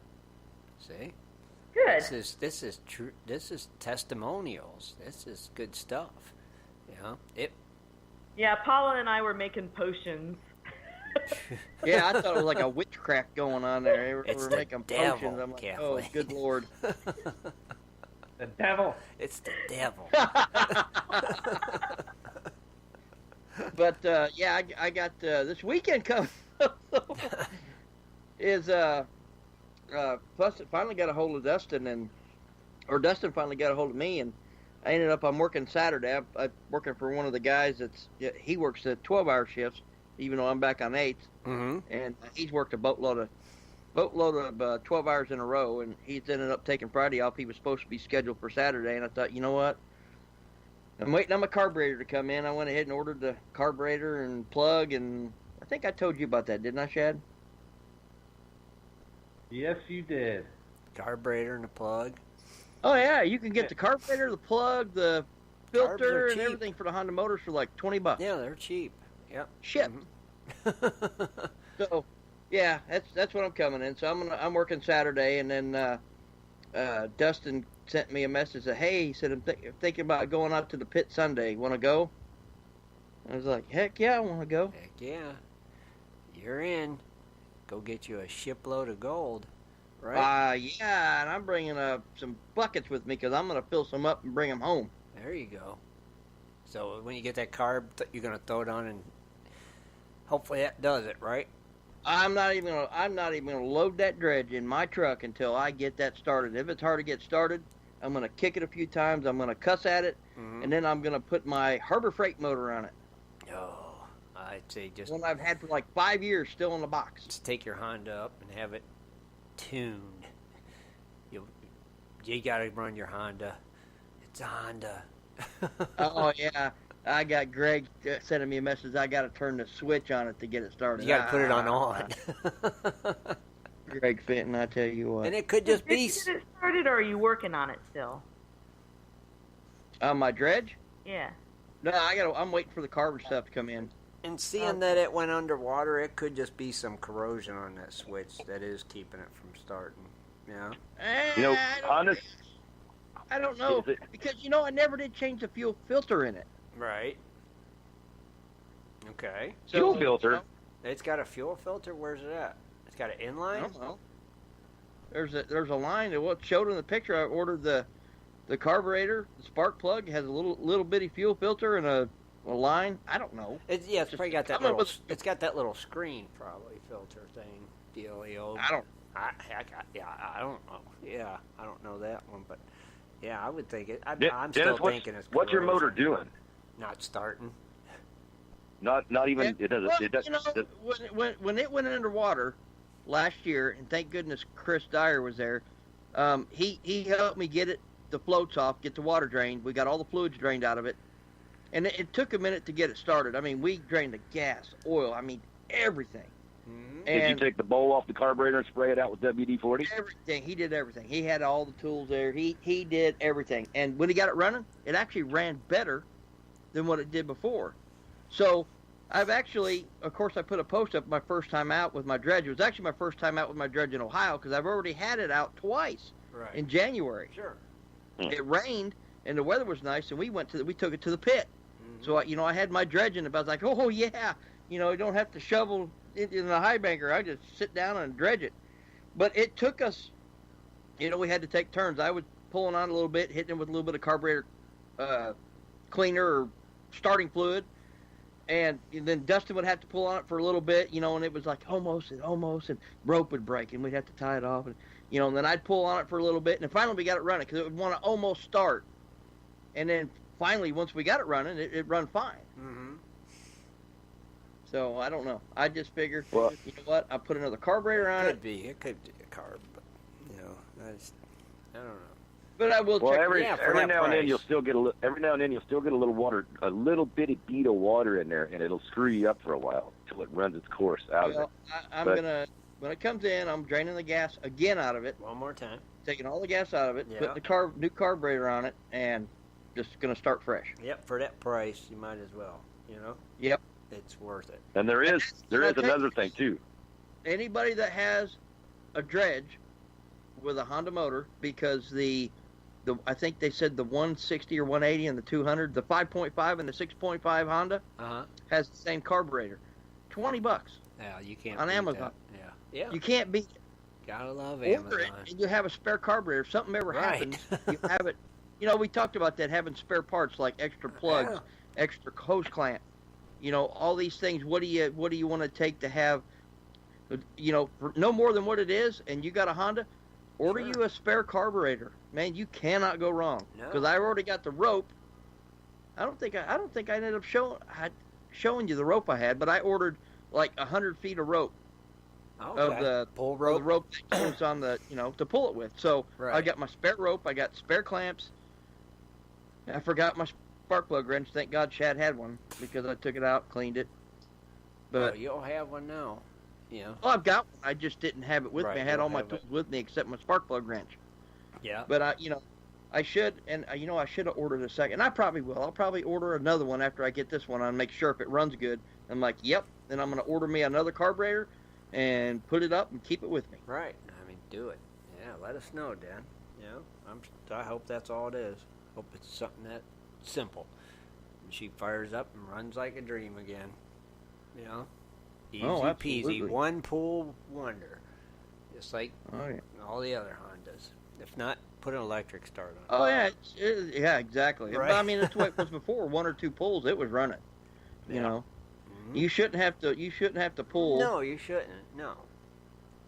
See? Good. This is true. This is testimonials. This is good stuff. Yeah, Paula and I were making potions. Yeah, I thought it was like a witchcraft going on there. It's We're the making devil, potions. I'm like, Kathleen. oh, good Lord. The devil. It's the devil. But yeah, I got this weekend coming. Plus, it finally got a hold of Dustin, or Dustin finally got a hold of me, and I ended up. I'm working Saturday. I'm working for one of the guys he works the 12-hour shifts, even though I'm back on 8s, and he's worked a boatload of 12 hours in a row, and he's ended up taking Friday off. He was supposed to be scheduled for Saturday, and I thought, you know what? I'm waiting on my carburetor to come in. I went ahead and ordered the carburetor and plug, and I think I told you about that, didn't I, Shad? Yes, you did. Carburetor and a plug. Oh, yeah, you can get the carburetor, the plug, the Carbs are filter, and cheap. everything for the Honda motors for like $20. Yeah, they're cheap. Yep. Shipped. So, yeah, that's what I'm coming in. So I'm working Saturday, and then Dustin sent me a message that, hey, he said, I'm thinking about going out to the pit Sunday. Want to go? I was like, heck yeah, I want to go. Heck yeah. You're in. Go get you a shipload of gold. Right? Yeah, and I'm bringing some buckets with me because I'm going to fill some up and bring them home. There you go. So when you get that carb, you're going to throw it on, and hopefully that does it, right? I'm not even gonna load that dredge in my truck until I get that started. If it's hard to get started, I'm gonna kick it a few times. I'm gonna cuss at it, and then I'm gonna put my Harbor Freight motor on it. Oh, I'd say just one I've had for like 5 years, still in the box. Just take your Honda up and have it tuned. You gotta run your Honda. It's a Honda. Oh yeah. I got Greg sending me a message. I got to turn the switch on it to get it started. You got to put it on. Greg Fenton, I tell you what. And it could just be. Did you get it started, or are you working on it still? On my dredge? Yeah. No, I'm waiting for the carbon stuff to come in. And seeing that it went underwater, it could just be some corrosion on that switch that is keeping it from starting. Yeah. I don't know because I never did change the fuel filter in it. Right. Okay. So, fuel filter. It's got a fuel filter. Where's it at? It's got an inline. I don't know. There's a line that what showed in the picture. I ordered the carburetor, the spark plug has a little bitty fuel filter and a a line. I don't know. It's probably got that little. It's got that little screen probably filter thing. Dealio. I don't. I don't know. Yeah, I don't know that one, but yeah, I would think it. I'm Dennis, still thinking it's. What's your motor doing? Not starting. Not even. It doesn't. Well, it doesn't. When it went underwater last year, and thank goodness Chris Dyer was there. He helped me get the floats off, get the water drained. We got all the fluids drained out of it, and it took a minute to get it started. I mean, we drained the gas, oil. I mean, everything. Mm-hmm. Did you take the bowl off the carburetor and spray it out with WD-40? Everything. He did everything. He had all the tools there. He did everything. And when he got it running, it actually ran better than what it did before. So I've actually, of course, I put a post up my first time out with my dredge. It was actually my first time out with my dredge in Ohio because I've already had it out twice in January. Sure. It rained and the weather was nice, and we took it to the pit. Mm-hmm. So I had my dredge in it. But I was like, oh yeah, you don't have to shovel in the high banker. I just sit down and dredge it. But it took us, we had to take turns. I was pulling on a little bit, hitting it with a little bit of carburetor cleaner or starting fluid, and then Dustin would have to pull on it for a little bit, and it was like almost, and rope would break, and we'd have to tie it off, and then I'd pull on it for a little bit, and then finally we got it running because it would want to almost start, and then finally once we got it running, it run fine. Mm-hmm. So I don't know. I just figured, you know what? I put another carburetor on it. It could be a carb, but I don't know. But I will check. Every now and then you'll still get a little water, a little bitty bead of water in there, and it'll screw you up for a while until it runs its course out of it. When it comes in, I'm draining the gas again out of it. One more time. Taking all the gas out of it, putting the new carburetor on it, and just gonna start fresh. Yep, for that price, you might as well. Yep. It's worth it. And there is another thing too. Anybody that has a dredge with a Honda motor, because I think they said the 160 or 180 and the 200, the 5.5 and the 6.5 Honda has the same carburetor. $20. Yeah, you can't on beat Amazon. That. Yeah. You can't beat it. Gotta love Order Amazon. it, and you have a spare carburetor. If something ever happens, you have it. We talked about that, having spare parts like extra plugs, extra hose clamp. All these things. What do you want to take to have? For no more than what it is, and you got a Honda. Order you a spare carburetor, man. You cannot go wrong. Because I already got the rope. I don't think I ended up showing you the rope I had, but I ordered like 100 feet of rope. Okay. Of the pull rope. The rope that goes on the to pull it with. So I got my spare rope. I got spare clamps. I forgot my spark plug wrench. Thank God Shad had one because I took it out, cleaned it. But you'll have one now. Well, I've got one. I just didn't have it with me. I had all my tools with me except my spark plug wrench. Yeah. But I should, and I should have ordered a second. I probably will. I'll probably order another one after I get this one on and make sure if it runs good. I'm like, yep. Then I'm going to order me another carburetor and put it up and keep it with me. Right. Do it. Yeah. Let us know, Dan. I hope that's all it is. Hope it's something that simple. And she fires up and runs like a dream again. Easy peasy, one pull wonder, just like all the other Hondas. If not, put an electric start on it. Oh yeah, exactly. Right. But, that's the way it was before. One or two pulls, it was running. Mm-hmm. You shouldn't have to pull. No, you shouldn't. No,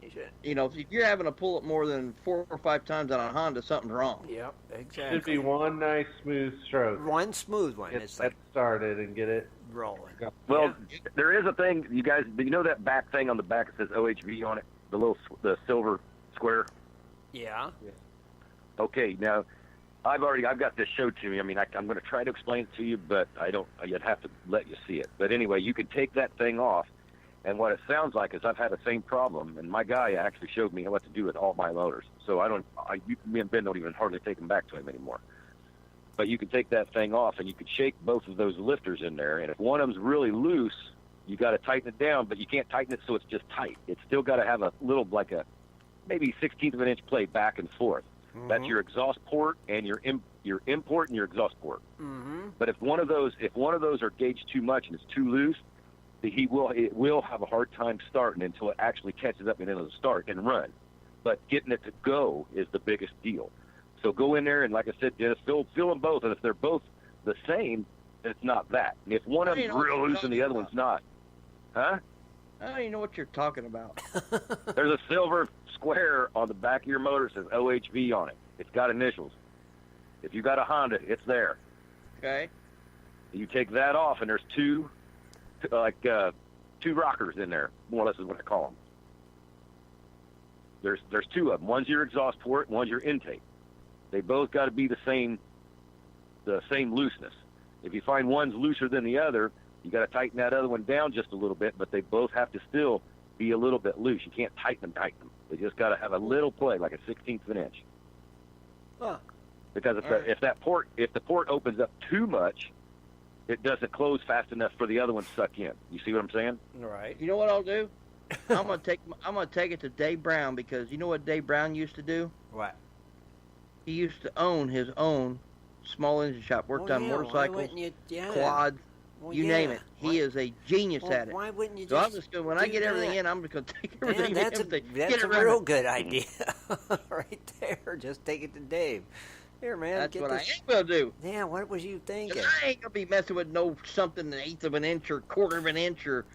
you shouldn't. If you're having to pull it more than 4 or 5 times on a Honda, something's wrong. Yep, exactly. Should be one nice smooth stroke. One smooth one. Get it's that started and get it rolling. Well, there is a thing, you guys. That back thing on the back that says OHV on it, the silver square. Yeah. Okay, now I've got this showed to me. I'm going to try to explain it to you, but I'd have to let you see it. But anyway, you can take that thing off, and what it sounds like is I've had the same problem, and my guy actually showed me what to do with all my motors. So me and Ben don't even hardly take them back to him anymore. But you can take that thing off, and you can shake both of those lifters in there, and if one of them's really loose, you got to tighten it down, but you can't tighten it so it's just tight. It's still got to have a little, like a maybe 1/16 of an inch play back and forth. Mm-hmm. That's your exhaust port and your import and your exhaust port. Mm-hmm. But if one of those are gauged too much and it's too loose, it will have a hard time starting until it actually catches up and it'll start and run. But getting it to go is the biggest deal. So go in there and, like I said, just fill them both, and if they're both the same, it's not that. And if one of them's real loose and the other one's not, huh? I don't even know what you're talking about. There's a silver square on the back of your motor that says OHV on it. It's got initials. If you got a Honda, it's there. Okay. You take that off, and there's two rockers in there. More or less is what I call them. There's two of them. One's your exhaust port, one's your intake. They both got to be the same looseness. If you find one's looser than the other, you got to tighten that other one down just a little bit, but they both have to still be a little bit loose. You can't tighten them. They just got to have a little play, like a 16th of an inch. Huh. Because if the port opens up too much, it doesn't close fast enough for the other one to suck in. You see what I'm saying? Right. You know what I'll do? I'm gonna take it to Dave Brown, because you know what Dave Brown used to do? What? He used to own his own small engine shop. Worked on motorcycles, quads, you name it. He is a genius at it. Why wouldn't you just? So I'm just going. When I get everything in, I'm just going to take everything. That's a real good idea, right there. Just take it to Dave. Here, man. That's what I am going to do. Yeah. What was you thinking? I ain't going to be messing with no something an eighth of an inch or quarter of an inch or.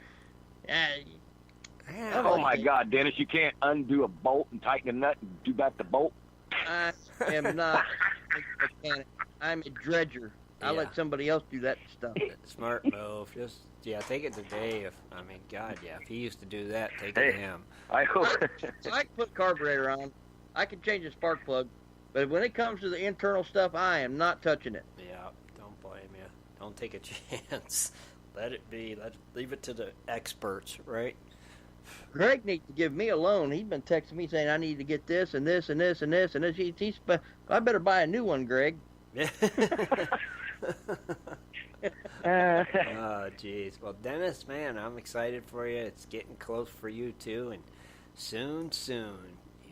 Oh my God, Dennis! You can't undo a bolt and tighten a nut and do back the bolt. I am not a mechanic. I'm a dredger. I let somebody else do that stuff. Smart move. Just take it to Dave. I mean, God, if he used to do that, take it to him. I hope. So I can put a carburetor on. I can change the spark plug, but when it comes to the internal stuff, I am not touching it. Yeah, don't blame you. Don't take a chance. Let it be. Leave it to the experts, right? Greg needs to give me a loan. He's been texting me saying I need to get this and this and this and this and this. I better buy a new one, Greg. Oh, jeez. Well, Dennis, man, I'm excited for you. It's getting close for you too, and soon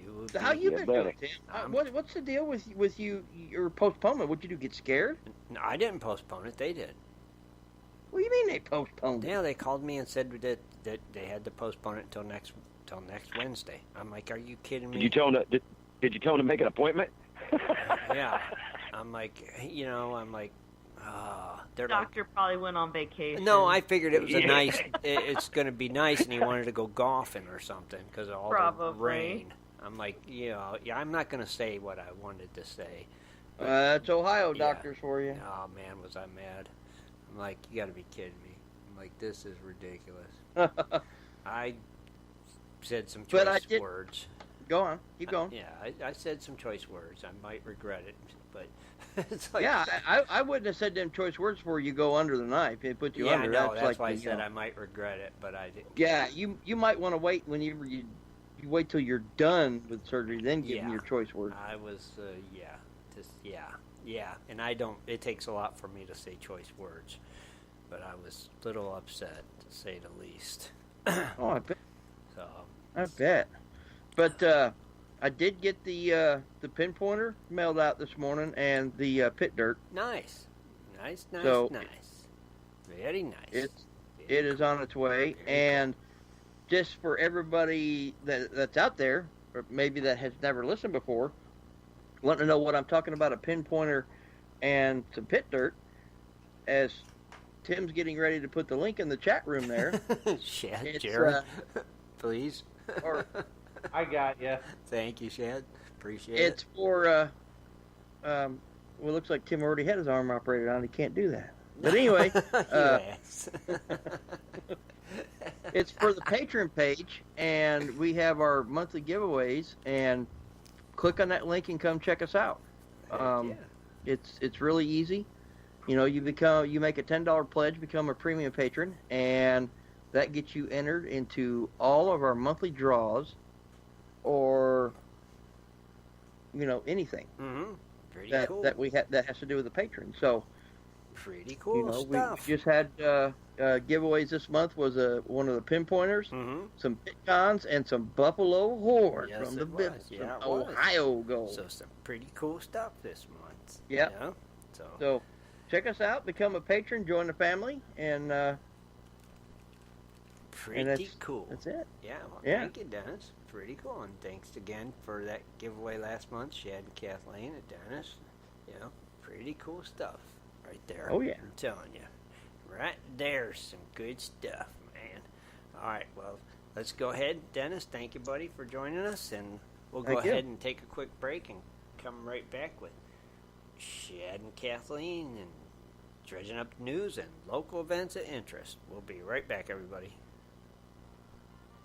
you will. So how you been doing, Tim? What's the deal with you? Your postponement? What'd you do? Get scared? No, I didn't postpone it. They did. What do you mean they postponed it? Yeah, they called me and said that they had to postpone it until next Wednesday. I'm like, are you kidding me? Did you tell them to make an appointment? Yeah. I'm like, The doctor probably went on vacation. No, I figured it was it's going to be nice, and he wanted to go golfing or something because of all the rain. I'm like, I'm not going to say what I wanted to say. That's Ohio doctors for you. Oh, man, was I mad. I'm like, you got to be kidding me. I'm like, this is ridiculous. I said some choice words. Go on. Keep going. I said some choice words. I might regret it, but it's like... Yeah, I wouldn't have said them choice words before you go under the knife. It put you under. Yeah, that's why I said I might regret it, but I didn't. Yeah, you might want to wait when you wait till you're done with surgery, then give me your choice words. I was, and I don't... It takes a lot for me to say choice words, but I was a little upset, to say the least. Oh, I bet. So... I bet. But I did get the pinpointer mailed out this morning and the pit dirt. Nice. Nice. Very nice. It is on its way. And just for everybody that's out there, or maybe that has never listened before, wanting to know what I'm talking about, a pinpointer and some pit dirt, as Tim's getting ready to put the link in the chat room there. Shad, Jared, please. Or, I got you. Thank you, Shad. Appreciate it. It's for, well, it looks like Tim already had his arm operated on. He can't do that. But anyway, it's for the Patreon page, and we have our monthly giveaways, and click on that link and come check us out. It's really easy. You make a $10 pledge, become a premium patron, and that gets you entered into all of our monthly draws, or anything. Mm-hmm. Pretty cool. That has to do with the patron. So pretty cool stuff. We just had giveaways this month. Was one of the pinpointers, some Bitcons, and some Buffalo Horn from the Ohio Gold. So some pretty cool stuff this month. Yeah. So check us out, become a patron, join the family, and pretty cool. That's it. Yeah. Well, thank you, Dennis. Pretty cool. And thanks again for that giveaway last month, Shad and Kathleen and Dennis. Pretty cool stuff. right there. Oh, yeah. I'm telling you. Right there's some good stuff, man. All right, well, let's go ahead. Dennis, thank you, buddy, for joining us, and we'll go ahead and take a quick break and come right back with Shad and Kathleen and dredging up news and local events of interest. We'll be right back, everybody.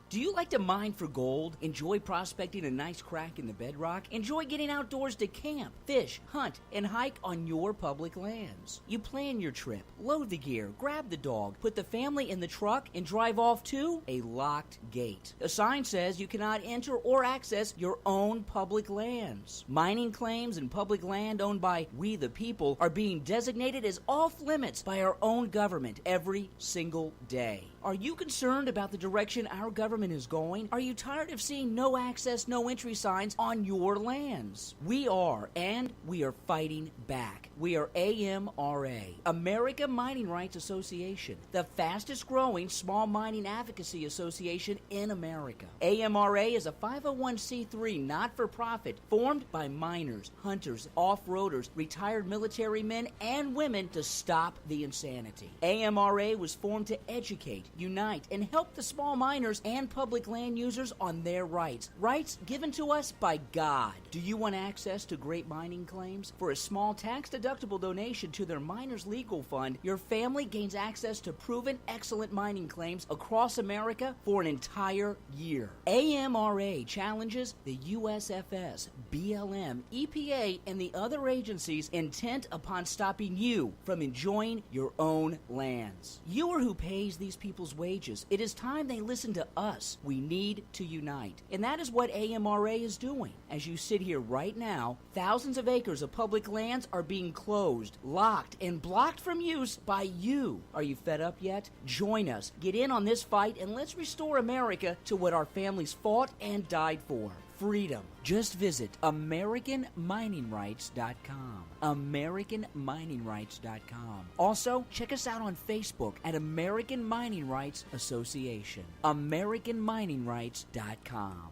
Do you like to mine for gold? Enjoy prospecting a nice crack in the bedrock? Enjoy getting outdoors to camp, fish, hunt, and hike on your public lands? You plan your trip, load the gear, grab the dog, put the family in the truck, and drive off to a locked gate. A sign says you cannot enter or access your own public lands. Mining claims and public land owned by we the people are being designated as off limits by our own government every single day. Are you concerned about the direction our government is going? Are you tired of seeing no access, no entry signs on your lands? We are, and we are fighting back. We are AMRA, America Mining Rights Association, the fastest growing small mining advocacy association in America. AMRA is a 501c3 not-for-profit formed by miners, hunters, off-roaders, retired military men, and women to stop the insanity. AMRA was formed to educate, unite, and help the small miners and public land users on their rights. Rights given to us by God. Do you want access to great mining claims? For a small tax-deductible donation to their Miners Legal Fund, your family gains access to proven excellent mining claims across America for an entire year. AMRA challenges the USFS, BLM, EPA, and the other agencies intent upon stopping you from enjoying your own lands. You are who pays these people's wages. It is time they listen to us. We need to unite. And that is what AMRA is doing. As you sit here right now, thousands of acres of public lands are being closed, locked, and blocked from use by you. Are you fed up yet? Join us. Get in on this fight and let's restore America to what our families fought and died for. Freedom. Just visit AmericanMiningRights.com. AmericanMiningRights.com. Also, check us out on Facebook at American Mining Rights Association. AmericanMiningRights.com.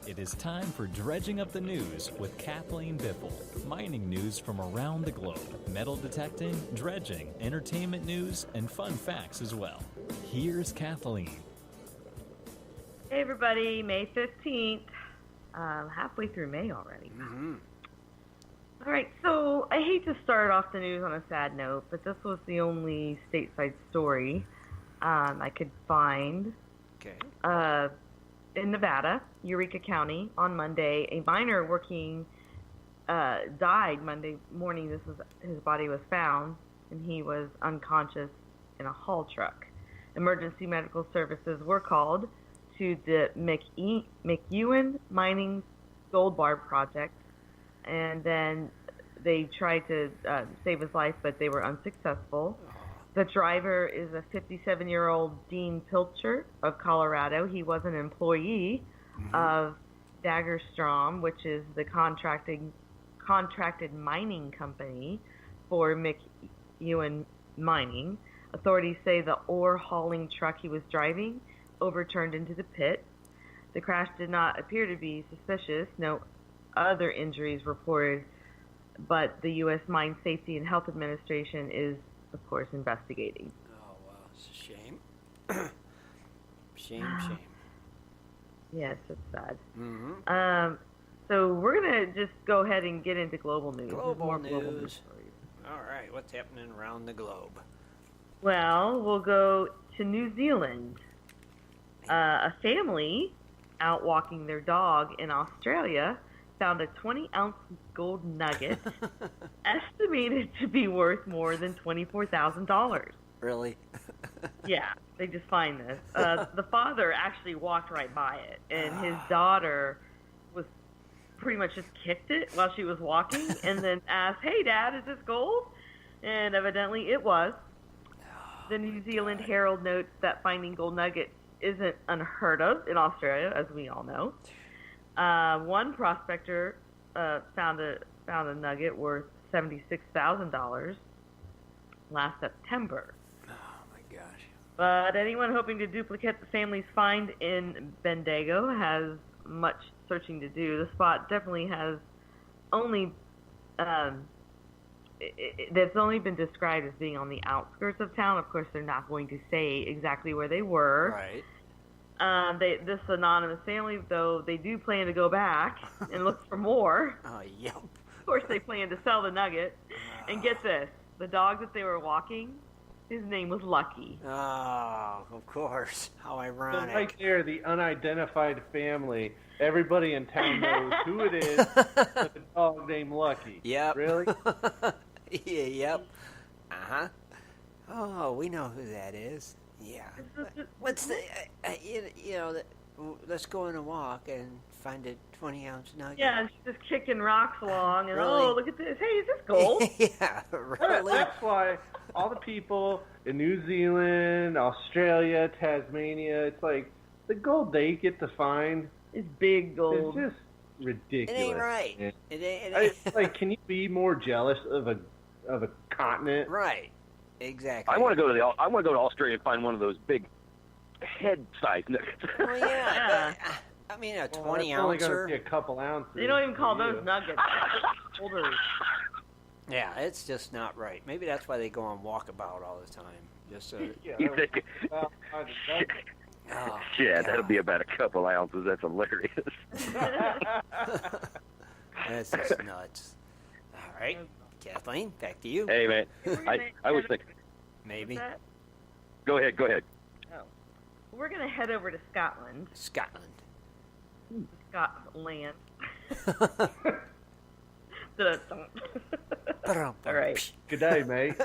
It is time for Dredging Up the News with Kathleen Biffle. Mining news from around the globe, metal detecting, dredging, entertainment news, and fun facts as well. Here's Kathleen. Hey everybody, May 15th. Halfway through May already. Mm-hmm. All right, so I hate to start off the news on a sad note, but this was the only stateside story I could find. Okay. In Nevada, Eureka County, on Monday, a miner working died Monday morning. His body was found, and he was unconscious in a haul truck. Emergency medical services were called to the McEwen Mining Gold Bar project, and then they tried to save his life, but they were unsuccessful. The driver is a 57-year-old Dean Pilcher of Colorado. He was an employee of Dagerstrom, which is the contracted mining company for McEwen Mining. Authorities say the ore hauling truck he was driving overturned into the pit. The crash did not appear to be suspicious. No other injuries reported, but the U.S. Mine Safety and Health Administration is, of course, investigating. Oh, wow. It's a shame. Shame. Yes, it's sad. Mm-hmm. So we're going to just go ahead and get into global news. Global news for you. All right, what's happening around the globe? Well, we'll go to New Zealand. A family out walking their dog in Australia found a 20-ounce gold nugget estimated to be worth more than $24,000. Really? Yeah, they just find this. The father actually walked right by it, and his daughter was pretty much just kicked it while she was walking and then asked, "Hey, Dad, is this gold?" And evidently it was. The New Zealand Herald notes that finding gold nuggets isn't unheard of in Australia, as we all know. One prospector found a nugget worth $76,000 last September. Oh my gosh! But anyone hoping to duplicate the family's find in Bendigo has much searching to do. The spot definitely has only that's only been described as being on the outskirts of town. Of course, they're not going to say exactly where they were. Right. This anonymous family, though, they do plan to go back and look for more. Oh, yep. Of course, they plan to sell the nugget. And get this, the dog that they were walking, his name was Lucky. Oh, of course. How ironic. So right there, the unidentified family. Everybody in town knows who it is. A dog named Lucky. Yep. Really? Yeah, yep. Uh-huh. Oh, we know who that is. Yeah. What's the, let's go on a walk and find a 20-ounce nugget. Yeah, and she's just kicking rocks along, and Really? oh, look at this. Hey, is this gold? Yeah, really? That's why all the people in New Zealand, Australia, Tasmania, it's like the gold they get to find It's big gold. is just ridiculous. It ain't right. man. It ain't. It's like, can you be more jealous of a continent? Right. Exactly. I want to go to Australia and find one of those big head-sized nuggets. Well, yeah. But, I mean, a 20 that's only going to ouncer. be a couple ounces. They don't even call for you. those nuggets. Holders. Yeah, it's just not right. Maybe that's why they go on walkabout all the time. Just so. Yeah, You that think? was- well, Oh, Yeah, God. that'll be about a couple ounces. That's hilarious. That's just nuts. All right, Kathleen, back to you. Hey, man, I was thinking. Maybe. What's that? Go ahead. Oh. We're going to head over to Scotland. Scotland. Scotland. All right. Good day, mate.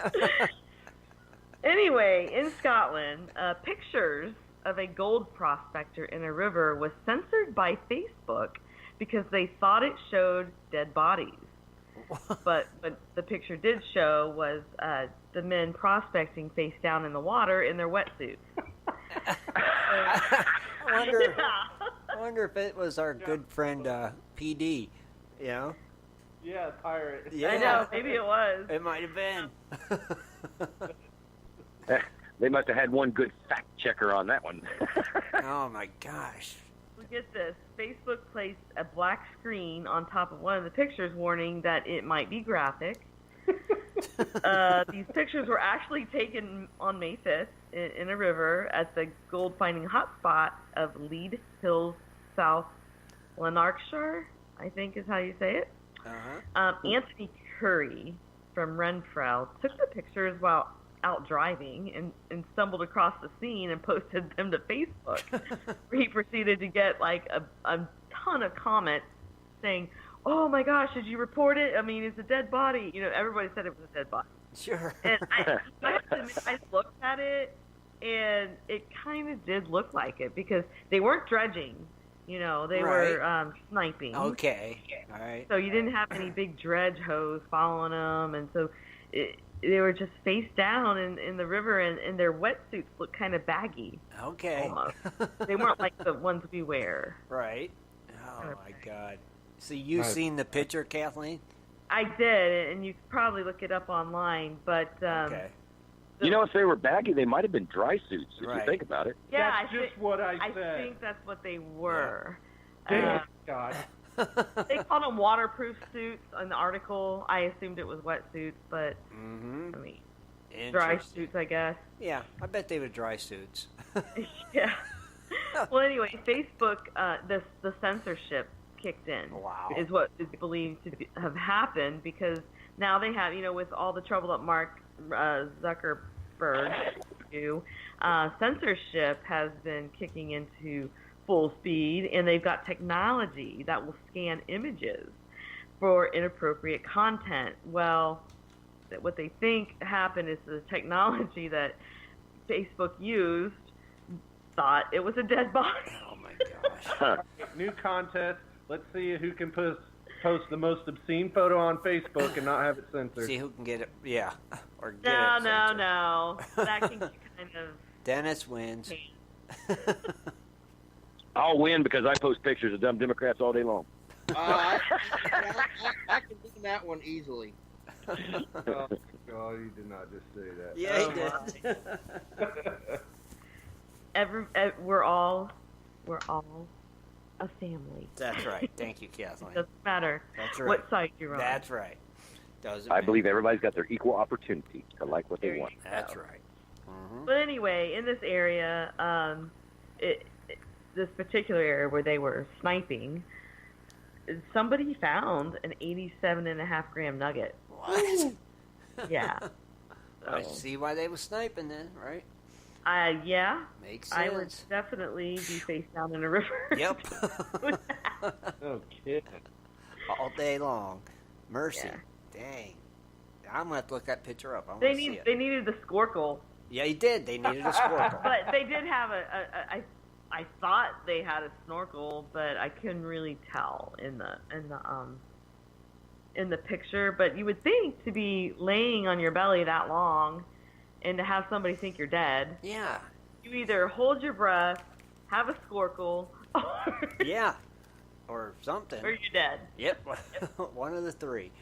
Anyway, in Scotland, pictures of a gold prospector in a river was censored by Facebook because they thought it showed dead bodies. But the picture did show was the men prospecting face down in the water in their wetsuits. I wonder if it was our good friend PD. You know? Yeah, pirate. Yeah. I know, maybe it was. It might have been. They must have had one good fact checker on that one. Oh my gosh. Look at this. Facebook placed a black screen on top of one of the pictures warning that it might be graphic. These pictures were actually taken on May 5th in a river at the gold finding hotspot of Lead Hills, South Lanarkshire, I think is how you say it. Uh-huh. Anthony Curry from Renfrew took the pictures while out driving and stumbled across the scene and posted them to Facebook, where he proceeded to get like a ton of comments saying, "Oh my gosh, did you report it? I mean, it's a dead body." You know, everybody said it was a dead body. Sure. And I have to admit, I looked at it, and it kind of did look like it because they weren't dredging. You know, they were sniping. Okay. All right. So you didn't have any big dredge hose following them, and so they were just face down in the river, and their wetsuits looked kind of baggy. Okay. Almost. They weren't like the ones we wear. Right. Oh my God. So you seen the picture, Kathleen? I did, and you could probably look it up online, but Okay. You know, if they were baggy, they might have been dry suits, if Right. you think about it. yeah, That's just what I said. I think that's what they were. Damn, God. They called them waterproof suits in the article. I assumed it was wetsuits, but Mm-hmm. I mean, dry Interesting. suits, I guess. Yeah, I bet they were dry suits. Yeah. Well, anyway, Facebook, the censorship kicked in. Wow. Is what is believed to have happened because now they have, you know, with all the trouble that Mark Zuckerberg do, censorship has been kicking into full speed, and they've got technology that will scan images for inappropriate content. Well, what they think happened is the technology that Facebook used thought it was a dead body. Oh my gosh. New contest. Let's see who can post the most obscene photo on Facebook and not have it censored. See who can get it. Yeah. Or get No, it no, censored. no. That can get kind of... Dennis wins. I'll win because I post pictures of dumb Democrats all day long. I can do that one easily. Oh, God, you did not just say that. Yeah, he did. We're all a family. That's right. Thank you, Kathleen. Doesn't matter That's right. what side you're on. That's right. I believe everybody's got their equal opportunity to like what they want. That's right. Mm-hmm. But anyway, in this area, this particular area where they were sniping, somebody found an 87.5-gram nugget. What? Yeah. I see why they were sniping then, right? Yeah. Makes sense. I would definitely be face down in a river. Yep. No kidding. All day long. Mercy. Yeah. Dang. I'm going to have to look that picture up. I want They to see it. They needed the snorkel. Yeah, he did. They needed a snorkel. But they did have I thought they had a snorkel, but I couldn't really tell in the picture. But you would think to be laying on your belly that long and to have somebody think you're dead. Yeah. You either hold your breath, have a snorkel, Yeah. Or something. or you're dead. Yep. One of the three.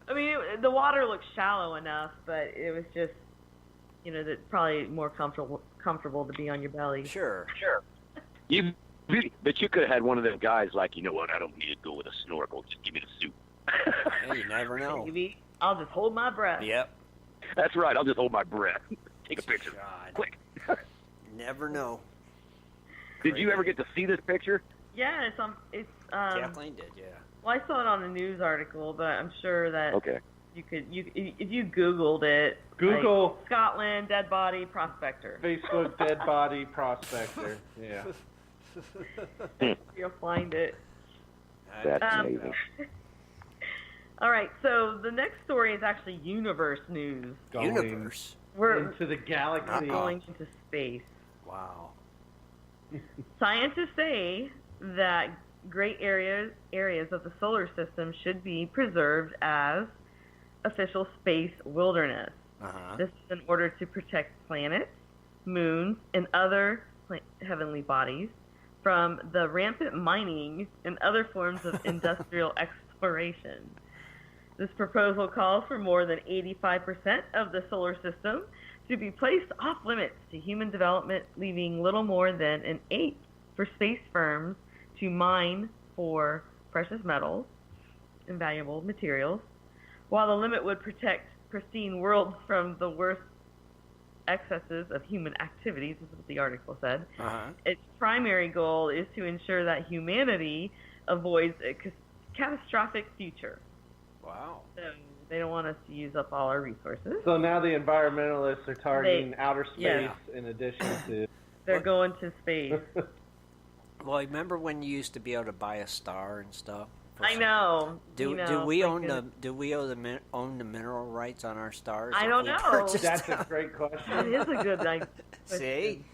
I mean, the water looked shallow enough, but it was just, probably more comfortable to be on your belly. Sure. But you could have had one of them guys like, you know what, I don't need to go with a snorkel. Just give me the suit. Hey, you never know. Maybe I'll just hold my breath. Yep. That's right. I'll just hold my breath. Take a picture. God. Quick. Never know. Did you ever get to see this picture? Yeah, it's Kathleen did, yeah. Well, I saw it on a news article, but I'm sure that Okay. you could if you Googled it. Google like, Scotland dead body prospector. Facebook dead body prospector. Yeah. You'll find it. That's amazing. All right, so the next story is actually universe news. Going Universe. We're into the galaxy. going into space. Wow. Scientists say that great areas of the solar system should be preserved as official space wilderness. Uh-huh. This is in order to protect planets, moons, and other heavenly bodies from the rampant mining and other forms of industrial exploration. This proposal calls for more than 85% of the solar system to be placed off limits to human development, leaving little more than an eighth for space firms to mine for precious metals and valuable materials, while the limit would protect pristine worlds from the worst excesses of human activities. This is what the article said. Uh-huh. Its primary goal is to ensure that humanity avoids a catastrophic future. Wow. So they don't want us to use up all our resources. So now the environmentalists are targeting outer space yeah. in addition to... They're going to space. Well, remember when you used to be able to buy a star and stuff? I know. Do we own the mineral rights on our stars? I don't know. That's a great question. That is a good idea. See?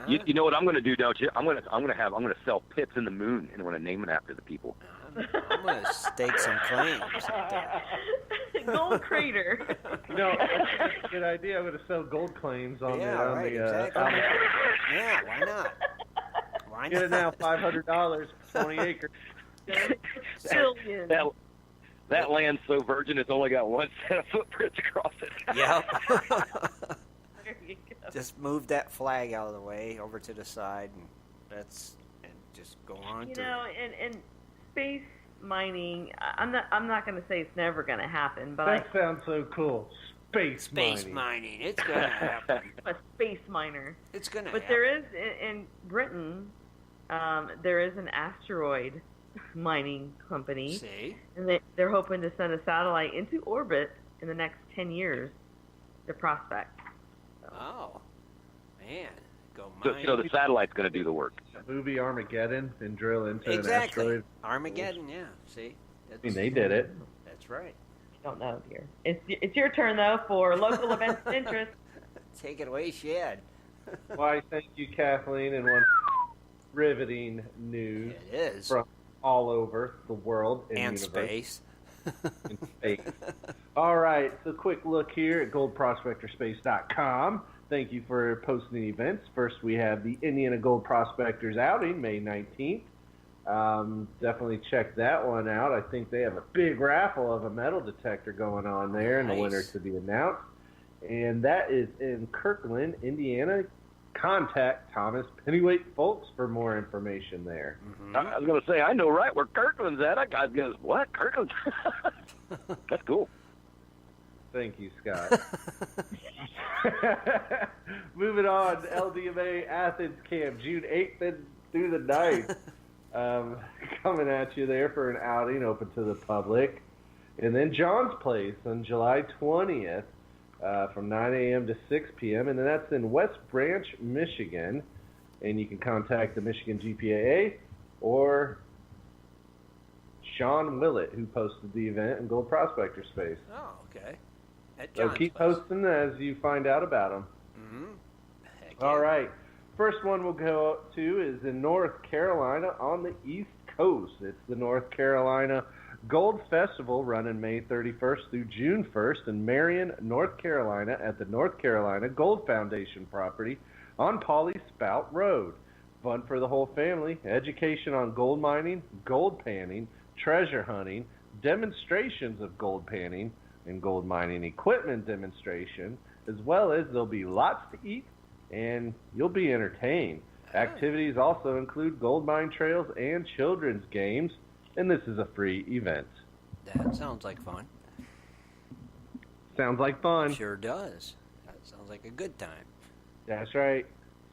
You know what I'm going to do, don't you? I'm going to sell pits in the moon, and I'm going to name it after the people. I'm going to stake some claims up there. Gold crater. No, that's a good idea. I'm going to sell gold claims on right, exactly. Yeah, why not? Why Get it now, $500, 20 acres. Billion. That land's so virgin, it's only got one set of footprints across it. Yep. There you go. Just move that flag out of the way over to the side, and just go on through. And space mining, I'm not going to say it's never going to happen, but That sounds so cool. Space mining. It's going to happen. I'm a space miner. It's going to But happen. there is, in Britain, there is an asteroid mining company. See? And they're hoping to send a satellite into orbit in the next 10 years to prospect. Oh, man. Go So mine. the satellite's going to do the work. Movie Armageddon and drill into an Exactly. asteroid. Armageddon, yeah. See? I mean, they did it. That's right. I don't know, dear. It's your turn, though, for local events of interest. Take it away, Shad. Why, thank you, Kathleen, and one riveting news It is. from all over the world And universe. space. And space. All right, so quick look here at goldprospectorspace.com. Thank you for posting the events. First, we have the Indiana Gold Prospectors outing, May 19th. Definitely check that one out. I think they have a big raffle of a metal detector going on there, and the winner to be announced. And that is in Kirkland, Indiana. Contact Thomas Pennyweight Folks for more information there. Mm-hmm. I was going to say, I know right where Kirkland's at. That guy's going, what? Kirkland? That's cool. Thank you, Scott. Moving on, LDMA Athens Camp, June 8th through the 9th. Coming at you there for an outing open to the public. And then John's Place on July 20th from 9 a.m. to 6 p.m. And then that's in West Branch, Michigan. And you can contact the Michigan GPAA or Sean Willett, who posted the event in Gold Prospector Space. Oh, okay. So keep posting as you find out about them. Mm-hmm. All right. First one we'll go to is in North Carolina on the East Coast. It's the North Carolina Gold Festival running May 31st through June 1st in Marion, North Carolina at the North Carolina Gold Foundation property on Pauley Spout Road. Fun for the whole family, education on gold mining, gold panning, treasure hunting, demonstrations of gold panning, and gold mining equipment demonstration, as well as there'll be lots to eat and you'll be entertained. Activities also include gold mine trails and children's games, and this is a free event. That sounds like fun. Sounds like fun. Sure does. That sounds like a good time. That's right.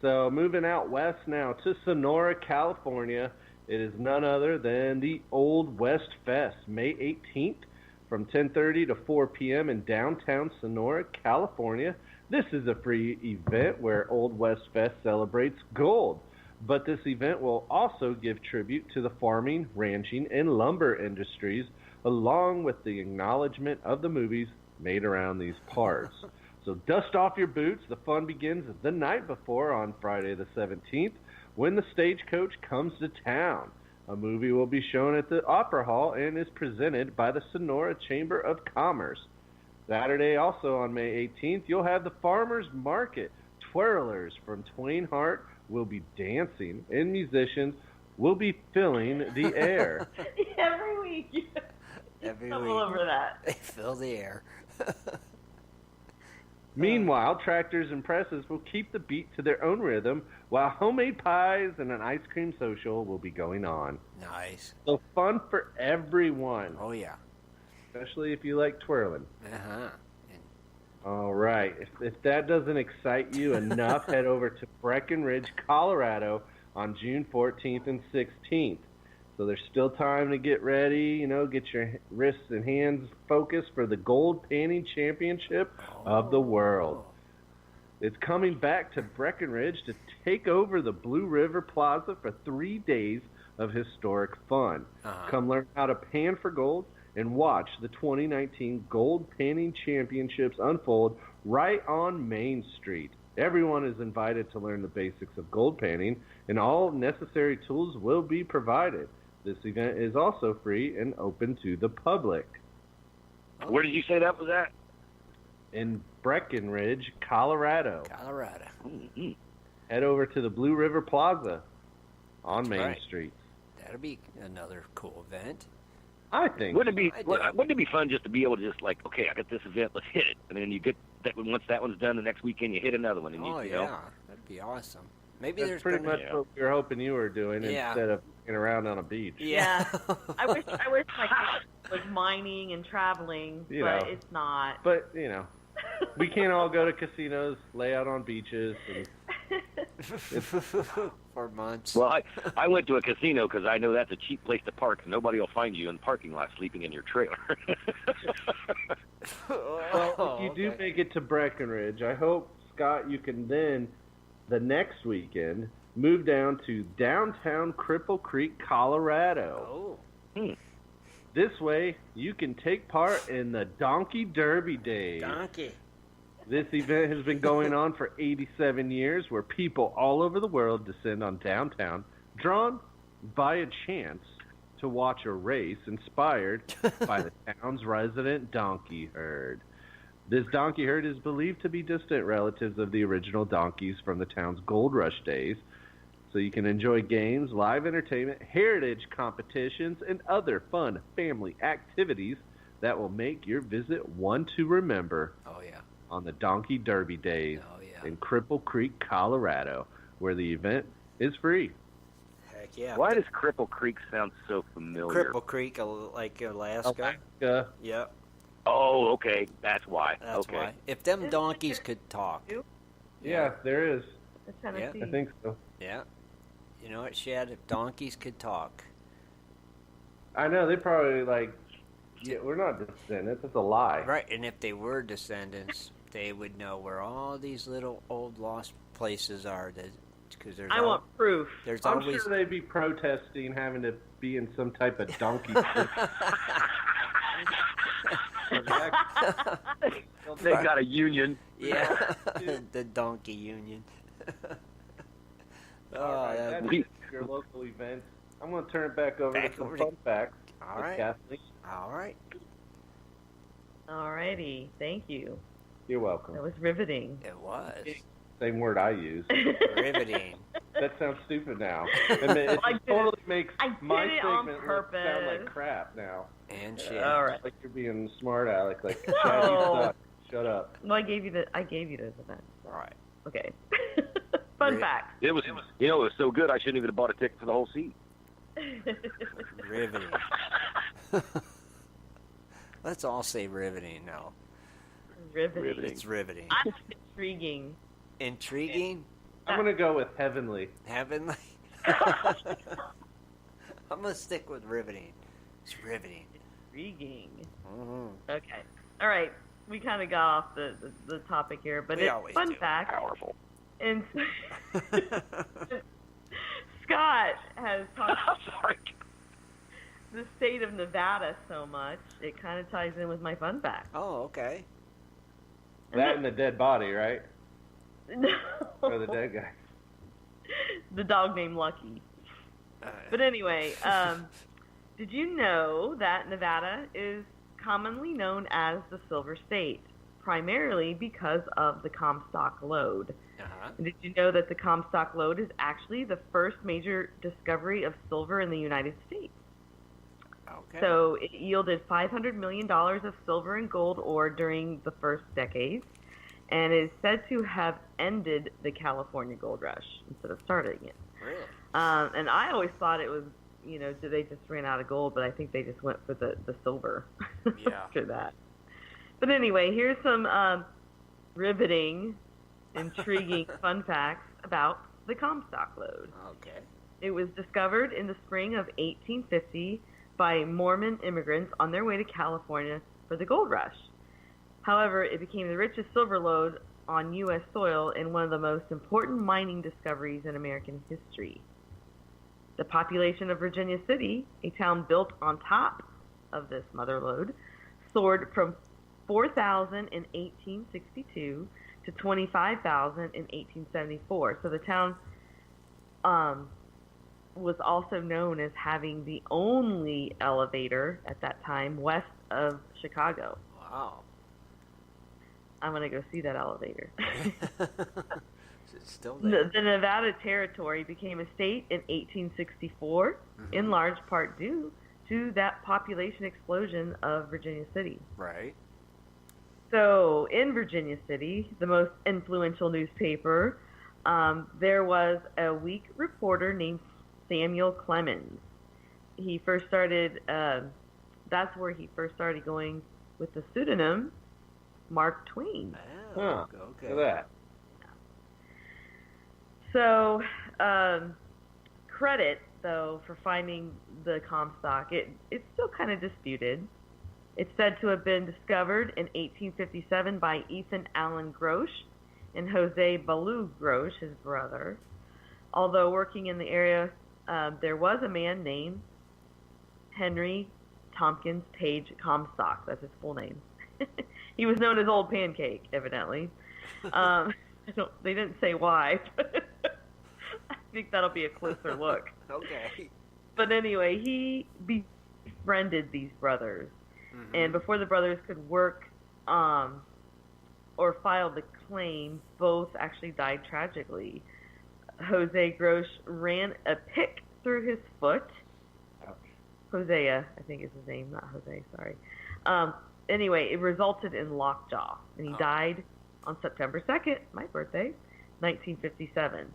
So moving out west now to Sonora, California, it is none other than the Old West Fest, May 18th from 10:30 to 4 p.m. in downtown Sonora, California. This is a free event where Old West Fest celebrates gold, but this event will also give tribute to the farming, ranching, and lumber industries, along with the acknowledgement of the movies made around these parts. So dust off your boots. The fun begins the night before on Friday the 17th when the stagecoach comes to town. A movie will be shown at the Opera Hall and is presented by the Sonora Chamber of Commerce. Saturday, also on May 18th, you'll have the Farmers Market. Twirlers from Twain Harte will be dancing, and musicians will be filling the air. Every week. Every I'm week. all over that. They fill the air. Meanwhile, tractors and presses will keep the beat to their own rhythm, while homemade pies and an ice cream social will be going on. Nice. So fun for everyone. Oh, yeah. Especially if you like twirling. Uh-huh. All right. If that doesn't excite you enough, head over to Breckenridge, Colorado on June 14th and 16th. So there's still time to get ready, get your wrists and hands focused for the Gold Panning Championship of the world. It's coming back to Breckenridge to take over the Blue River Plaza for 3 days of historic fun. Come learn how to pan for gold and watch the 2019 Gold Panning Championships unfold right on Main Street. Everyone is invited to learn the basics of gold panning, and all necessary tools will be provided. This event is also free and open to the public. Where did you say that was at? In Breckenridge, Colorado. Colorado. Mm-hmm. Head over to the Blue River Plaza on Main Street. That'll be another cool event. I think. Wouldn't it be fun just to be able to just okay, I got this event, let's hit it, and then you get that once that one's done, the next weekend you hit another one, and you know. That'd be awesome. Maybe That's there's pretty much what we were hoping you were doing instead of hanging around on a beach. Yeah. I wish like was mining and traveling, but it's not. But we can't all go to casinos, lay out on beaches, and for months. Well, I went to a casino because I know that's a cheap place to park, and nobody will find you in the parking lot sleeping in your trailer. Well, if you do make it to Breckenridge, I hope, Scott, you can then, the next weekend, move down to downtown Cripple Creek, Colorado. This way, you can take part in the Donkey Derby Days. Donkey. This event has been going on for 87 years, where people all over the world descend on downtown, drawn by a chance to watch a race inspired by the town's resident donkey herd. This donkey herd is believed to be distant relatives of the original donkeys from the town's gold rush days, so you can enjoy games, live entertainment, heritage competitions, and other fun family activities that will make your visit one to remember. Oh, yeah. On the Donkey Derby Days in Cripple Creek, Colorado, where the event is free. Heck yeah. Why does Cripple Creek sound so familiar? Cripple Creek, like Alaska. Yep. Oh, okay. That's why. That's okay. why. If them donkeys could talk. Yeah, there is. Yeah. I think so. Yeah. You know what, Shad? If donkeys could talk. I know, they probably yeah, we're not descendants. It's a lie. Right, and if they were descendants, they would know where all these little old lost places are. Because there's I want proof. There's I'm always sure they'd be protesting having to be in some type of donkey. They got a union. Yeah, the donkey union. That's your local events. I'm going to turn it back over to some fun facts. All right. Kathleen. All right. Alrighty, thank you. You're welcome. That was riveting. It was. Same word I use. Riveting. That sounds stupid now. It totally makes my statement sound like crap now. And shit. All right. Like you're being smart aleck. Like, Shad, you suck. Shut up. Well, I gave you those events. All right. Okay. Fun fact. It was so good I shouldn't even have bought a ticket for the whole seat. Riveting. Let's all say riveting now. Riveting. It's riveting. Intriguing. Intriguing? I'm going to go with heavenly. Heavenly? I'm going to stick with riveting. It's riveting. Intriguing. Mm-hmm. Okay. All right. We kind of got off the topic here, but it's fun fact. Powerful. And Scott has talked Sorry. the state of Nevada so much, it kind of ties in with my fun fact. Oh, okay. That and the dead body, right? No. Or the dead guy. The dog named Lucky. But anyway, did you know that Nevada is commonly known as the Silver State, primarily because of the Comstock lode? Uh-huh. Did you know that the Comstock lode is actually the first major discovery of silver in the United States? Okay. So it yielded $500 million of silver and gold ore during the first decade, and is said to have ended the California gold rush instead of starting it. Really? And I always thought it was, they just ran out of gold, but I think they just went for the silver after that. But anyway, here's some riveting, intriguing fun facts about the Comstock lode. Okay. It was discovered in the spring of 1850 by Mormon immigrants on their way to California for the gold rush. However, it became the richest silver lode on U.S. soil and one of the most important mining discoveries in American history. The population of Virginia City, a town built on top of this mother lode, soared from 4,000 in 1862 to 25,000 in 1874. So the town was also known as having the only elevator at that time west of Chicago. Wow. I'm going to go see that elevator. Is it still there? The Nevada Territory became a state in 1864, in large part due to that population explosion of Virginia City. Right. So, in Virginia City, the most influential newspaper, there was a week reporter named Samuel Clemens. He first started, that's where he first started going with the pseudonym Mark Twain. Oh, okay. Look at that. So, credit, though, for finding the Comstock, it's still kind of disputed. It's said to have been discovered in 1857 by Ethan Allen Grosh and Jose Ballou Grosh, his brother. Although working in the area, there was a man named Henry Tompkins Page Comstock. That's his full name. He was known as Old Pancake, evidently. They didn't say why, but I think that'll be a closer look. Okay. But anyway, he befriended these brothers. And before the brothers could work or file the claim, both actually died tragically. Jose Grosh ran a pick through his foot. Hosea, I think is his name, not Jose, sorry. Anyway, it resulted in lockjaw, and he died on September 2nd, my birthday, 1957.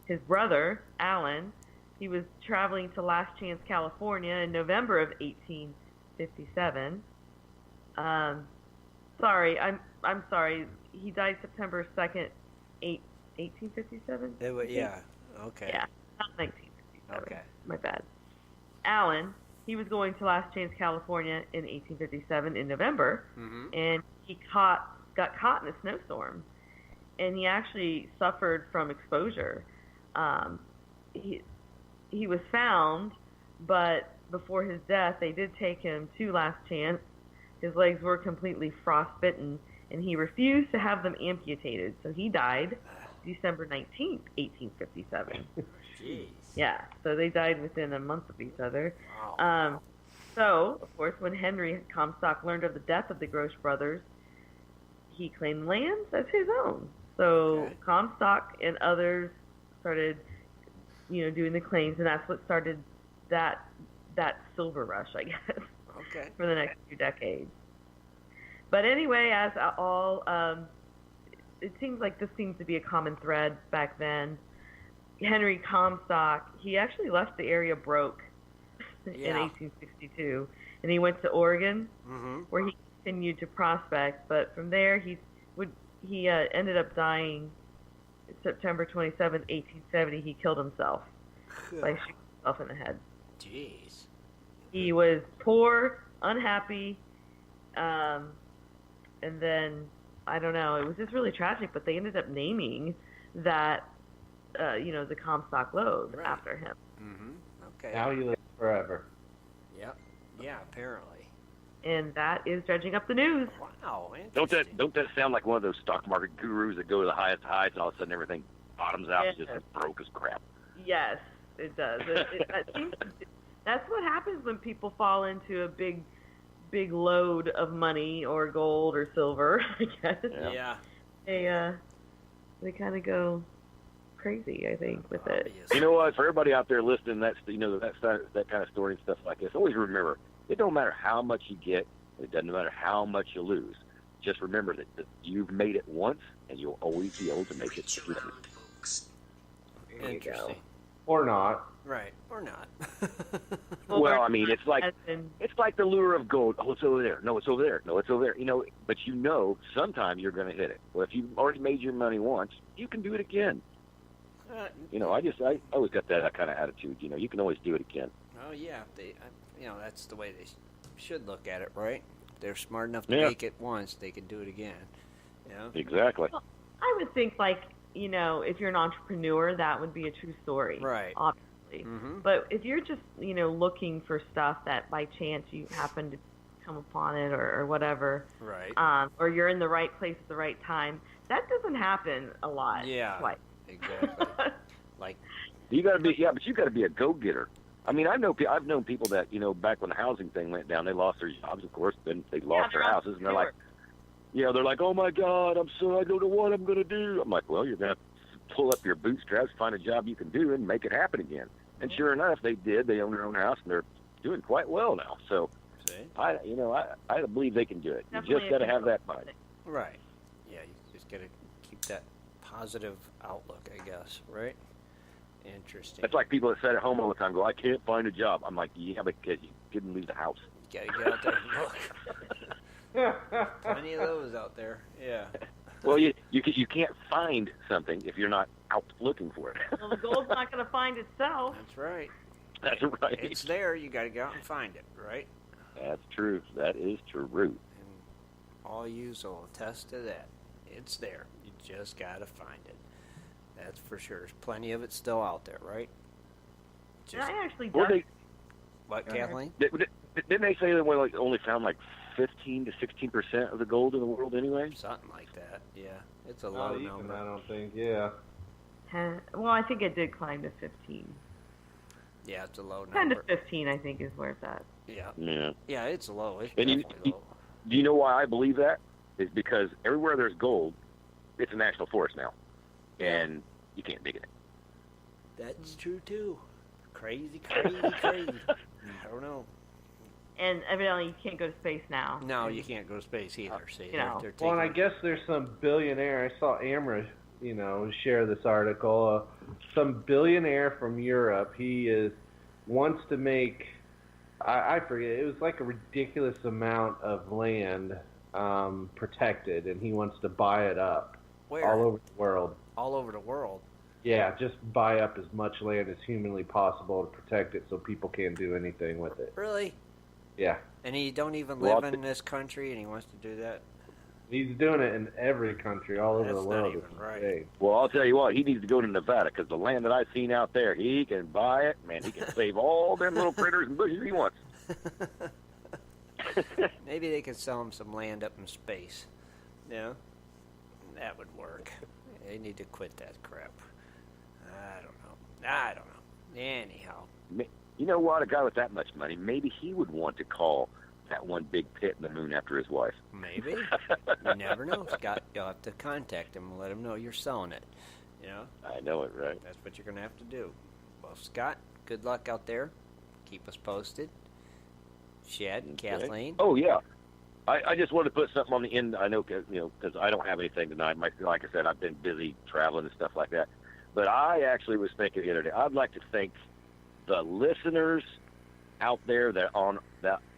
His brother, Alan, he was traveling to Last Chance, California in November of 1857. Sorry, I'm sorry. He died September 2nd, 1857. Yeah. Okay. Yeah, not 1967. Okay. My bad. Allen, he was going to Last Chance, California in 1857 in November, and he got caught in a snowstorm, and he actually suffered from exposure. He was found, but before his death, they did take him to Last Chance. His legs were completely frostbitten, and he refused to have them amputated, so he died December 19th, 1857. Jeez. Yeah, so they died within a month of each other. Wow. So, of course, when Henry Comstock learned of the death of the Grosh brothers, he claimed lands as his own. So Comstock and others started, doing the claims, and that's what started that silver rush, I guess, for the next few decades. But anyway, as all, it seems like this seems to be a common thread back then. Henry Comstock, he actually left the area broke in 1862, and he went to Oregon, where he continued to prospect. But from there, he ended up dying September 27, 1870. He killed himself by shooting himself in the head. Jeez. He was poor, unhappy, and then, I don't know, it was just really tragic, but they ended up naming that, the Comstock Lode after him. Okay. Now he lives forever. Yep. Yeah, apparently. And that is Dredging Up the News. Wow. Don't that sound like one of those stock market gurus that go to the highest highs and all of a sudden everything bottoms out and just broke as crap? Yes, it does. That's what happens when people fall into a big load of money or gold or silver, I guess. Yeah. They kind of go crazy, I think, with it. You know what? For everybody out there listening, that kind of story and stuff like this, always remember, it don't matter how much you get, it doesn't matter how much you lose. Just remember that you've made it once, and you'll always be able to make it again. Interesting. Or not. Right. Or not. Well, I mean, it's like the lure of gold. Oh, it's over there. No, it's over there. No, it's over there. But sometime you're going to hit it. Well, if you've already made your money once, you can do it again. I always got that kind of attitude. You can always do it again. Oh yeah, that's the way they should look at it, right? If they're smart enough to make it once, they can do it again. Exactly. Well, I would think, if you're an entrepreneur, that would be a true story, right? Obviously, but if you're just looking for stuff that by chance you happen to come upon it or whatever, right? Or you're in the right place at the right time, that doesn't happen a lot. Yeah. Twice. Exactly. but you got to be a go-getter. I mean, I've known people that, back when the housing thing went down, they lost their jobs, of course, then they lost their houses, and they're like, oh my God, I don't know what I'm going to do. I'm like, well, you're going to pull up your bootstraps, find a job you can do, and make it happen again. And sure enough, they did. They own their own house, and they're doing quite well now. So, I believe they can do it. You just got to have that mind. Right. Yeah, you just got to keep that positive outlook, I guess, right? Interesting. That's like people that sit at home all the time go, I can't find a job. I'm like, yeah, because you couldn't leave the house. You got to get out there and look. Plenty of those out there, yeah. Well, you can't find something if you're not out looking for it. Well, the gold's not going to find itself. That's right. That's right. It's there. You got to go out and find it, right? That's true. That is true. And all yous will attest to that. It's there. You just got to find it. That's for sure. There's plenty of it still out there, right? I actually What, Kathleen? Didn't they say they only found 15 to 16% of the gold in the world anyway? Something like that. Yeah, it's a low number. I don't think. Yeah. Well, I think it did climb to 15. Yeah, it's a low number. 10 to 15, I think, is where it's at. Yeah. Yeah. Yeah, it's low. It's and definitely low. Do you know why I believe that? It's because everywhere there's gold, it's a national forest now, and you can't dig in it. That's true too. Crazy. I don't know. And evidently, you can't go to space now. No, you can't go to space either. See, they're well, and I guess there's some billionaire. I saw Amra, share this article. Some billionaire from Europe. He wants to make I forget. It was like a ridiculous amount of land protected, and he wants to buy it up. Where? All over the world. All over the world? Yeah, just buy up as much land as humanly possible to protect it so people can't do anything with it. Really? Yeah. And he don't even live in this country, and he wants to do that? He's doing it in every country, all over the world. That's not even right. Well, I'll tell you what, he needs to go to Nevada, because the land that I've seen out there, he can buy it. Man, he can save all them little critters and bushes he wants. Maybe they could sell him some land up in space. Yeah? That would work. They need to quit that crap. I don't know. Anyhow. You know what? A guy with that much money, maybe he would want to call that one big pit in the moon after his wife. Maybe. You never know, Scott. You'll have to contact him and let him know you're selling it. You know? I know it, right? That's what you're going to have to do. Well, Scott, good luck out there. Keep us posted. Shad and Kathleen. Oh, yeah. I just wanted to put something on the end. I know, because I don't have anything tonight. Like I said, I've been busy traveling and stuff like that. But I actually was thinking the other day, I'd like to thank the listeners out there that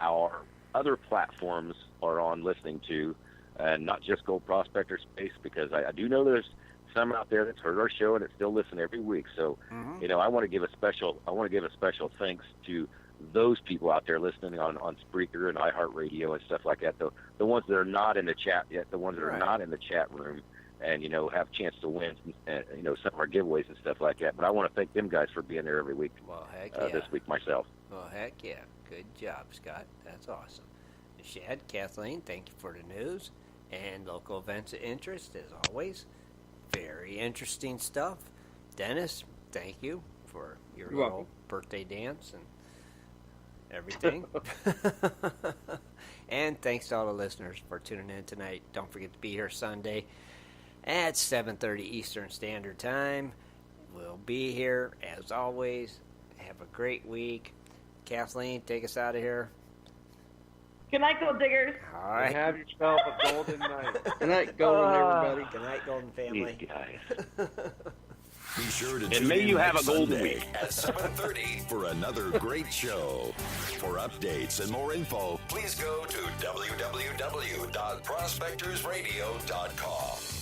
our other platforms are on listening to, and not just Gold Prospector Space, because I do know there's some out there that's heard our show and that still listen every week. So, I want to give a special thanks to those people out there listening on Spreaker and iHeartRadio and stuff like that. The ones that are not in the chat yet, the ones that are not in the chat room, and have a chance to win, some of our giveaways and stuff like that. But I want to thank them guys for being there every week. Well, heck yeah. This week myself. Well, heck yeah. Good job, Scott. That's awesome. Shad, Kathleen, thank you for the news and local events of interest, as always. Very interesting stuff. Dennis, thank you for your little birthday dance and everything. And thanks to all the listeners for tuning in tonight. Don't forget to be here Sunday at 7:30 Eastern Standard Time. We'll be here, as always. Have a great week. Kathleen, take us out of here. Good night, Gold Diggers. All right. Have yourself a golden night. Good night, Golden, everybody. Good night, Golden family. You guys. Be sure to And tune may in you have next a golden Sunday week. at 7:30 for another great show. For updates and more info, please go to www.prospectorsradio.com.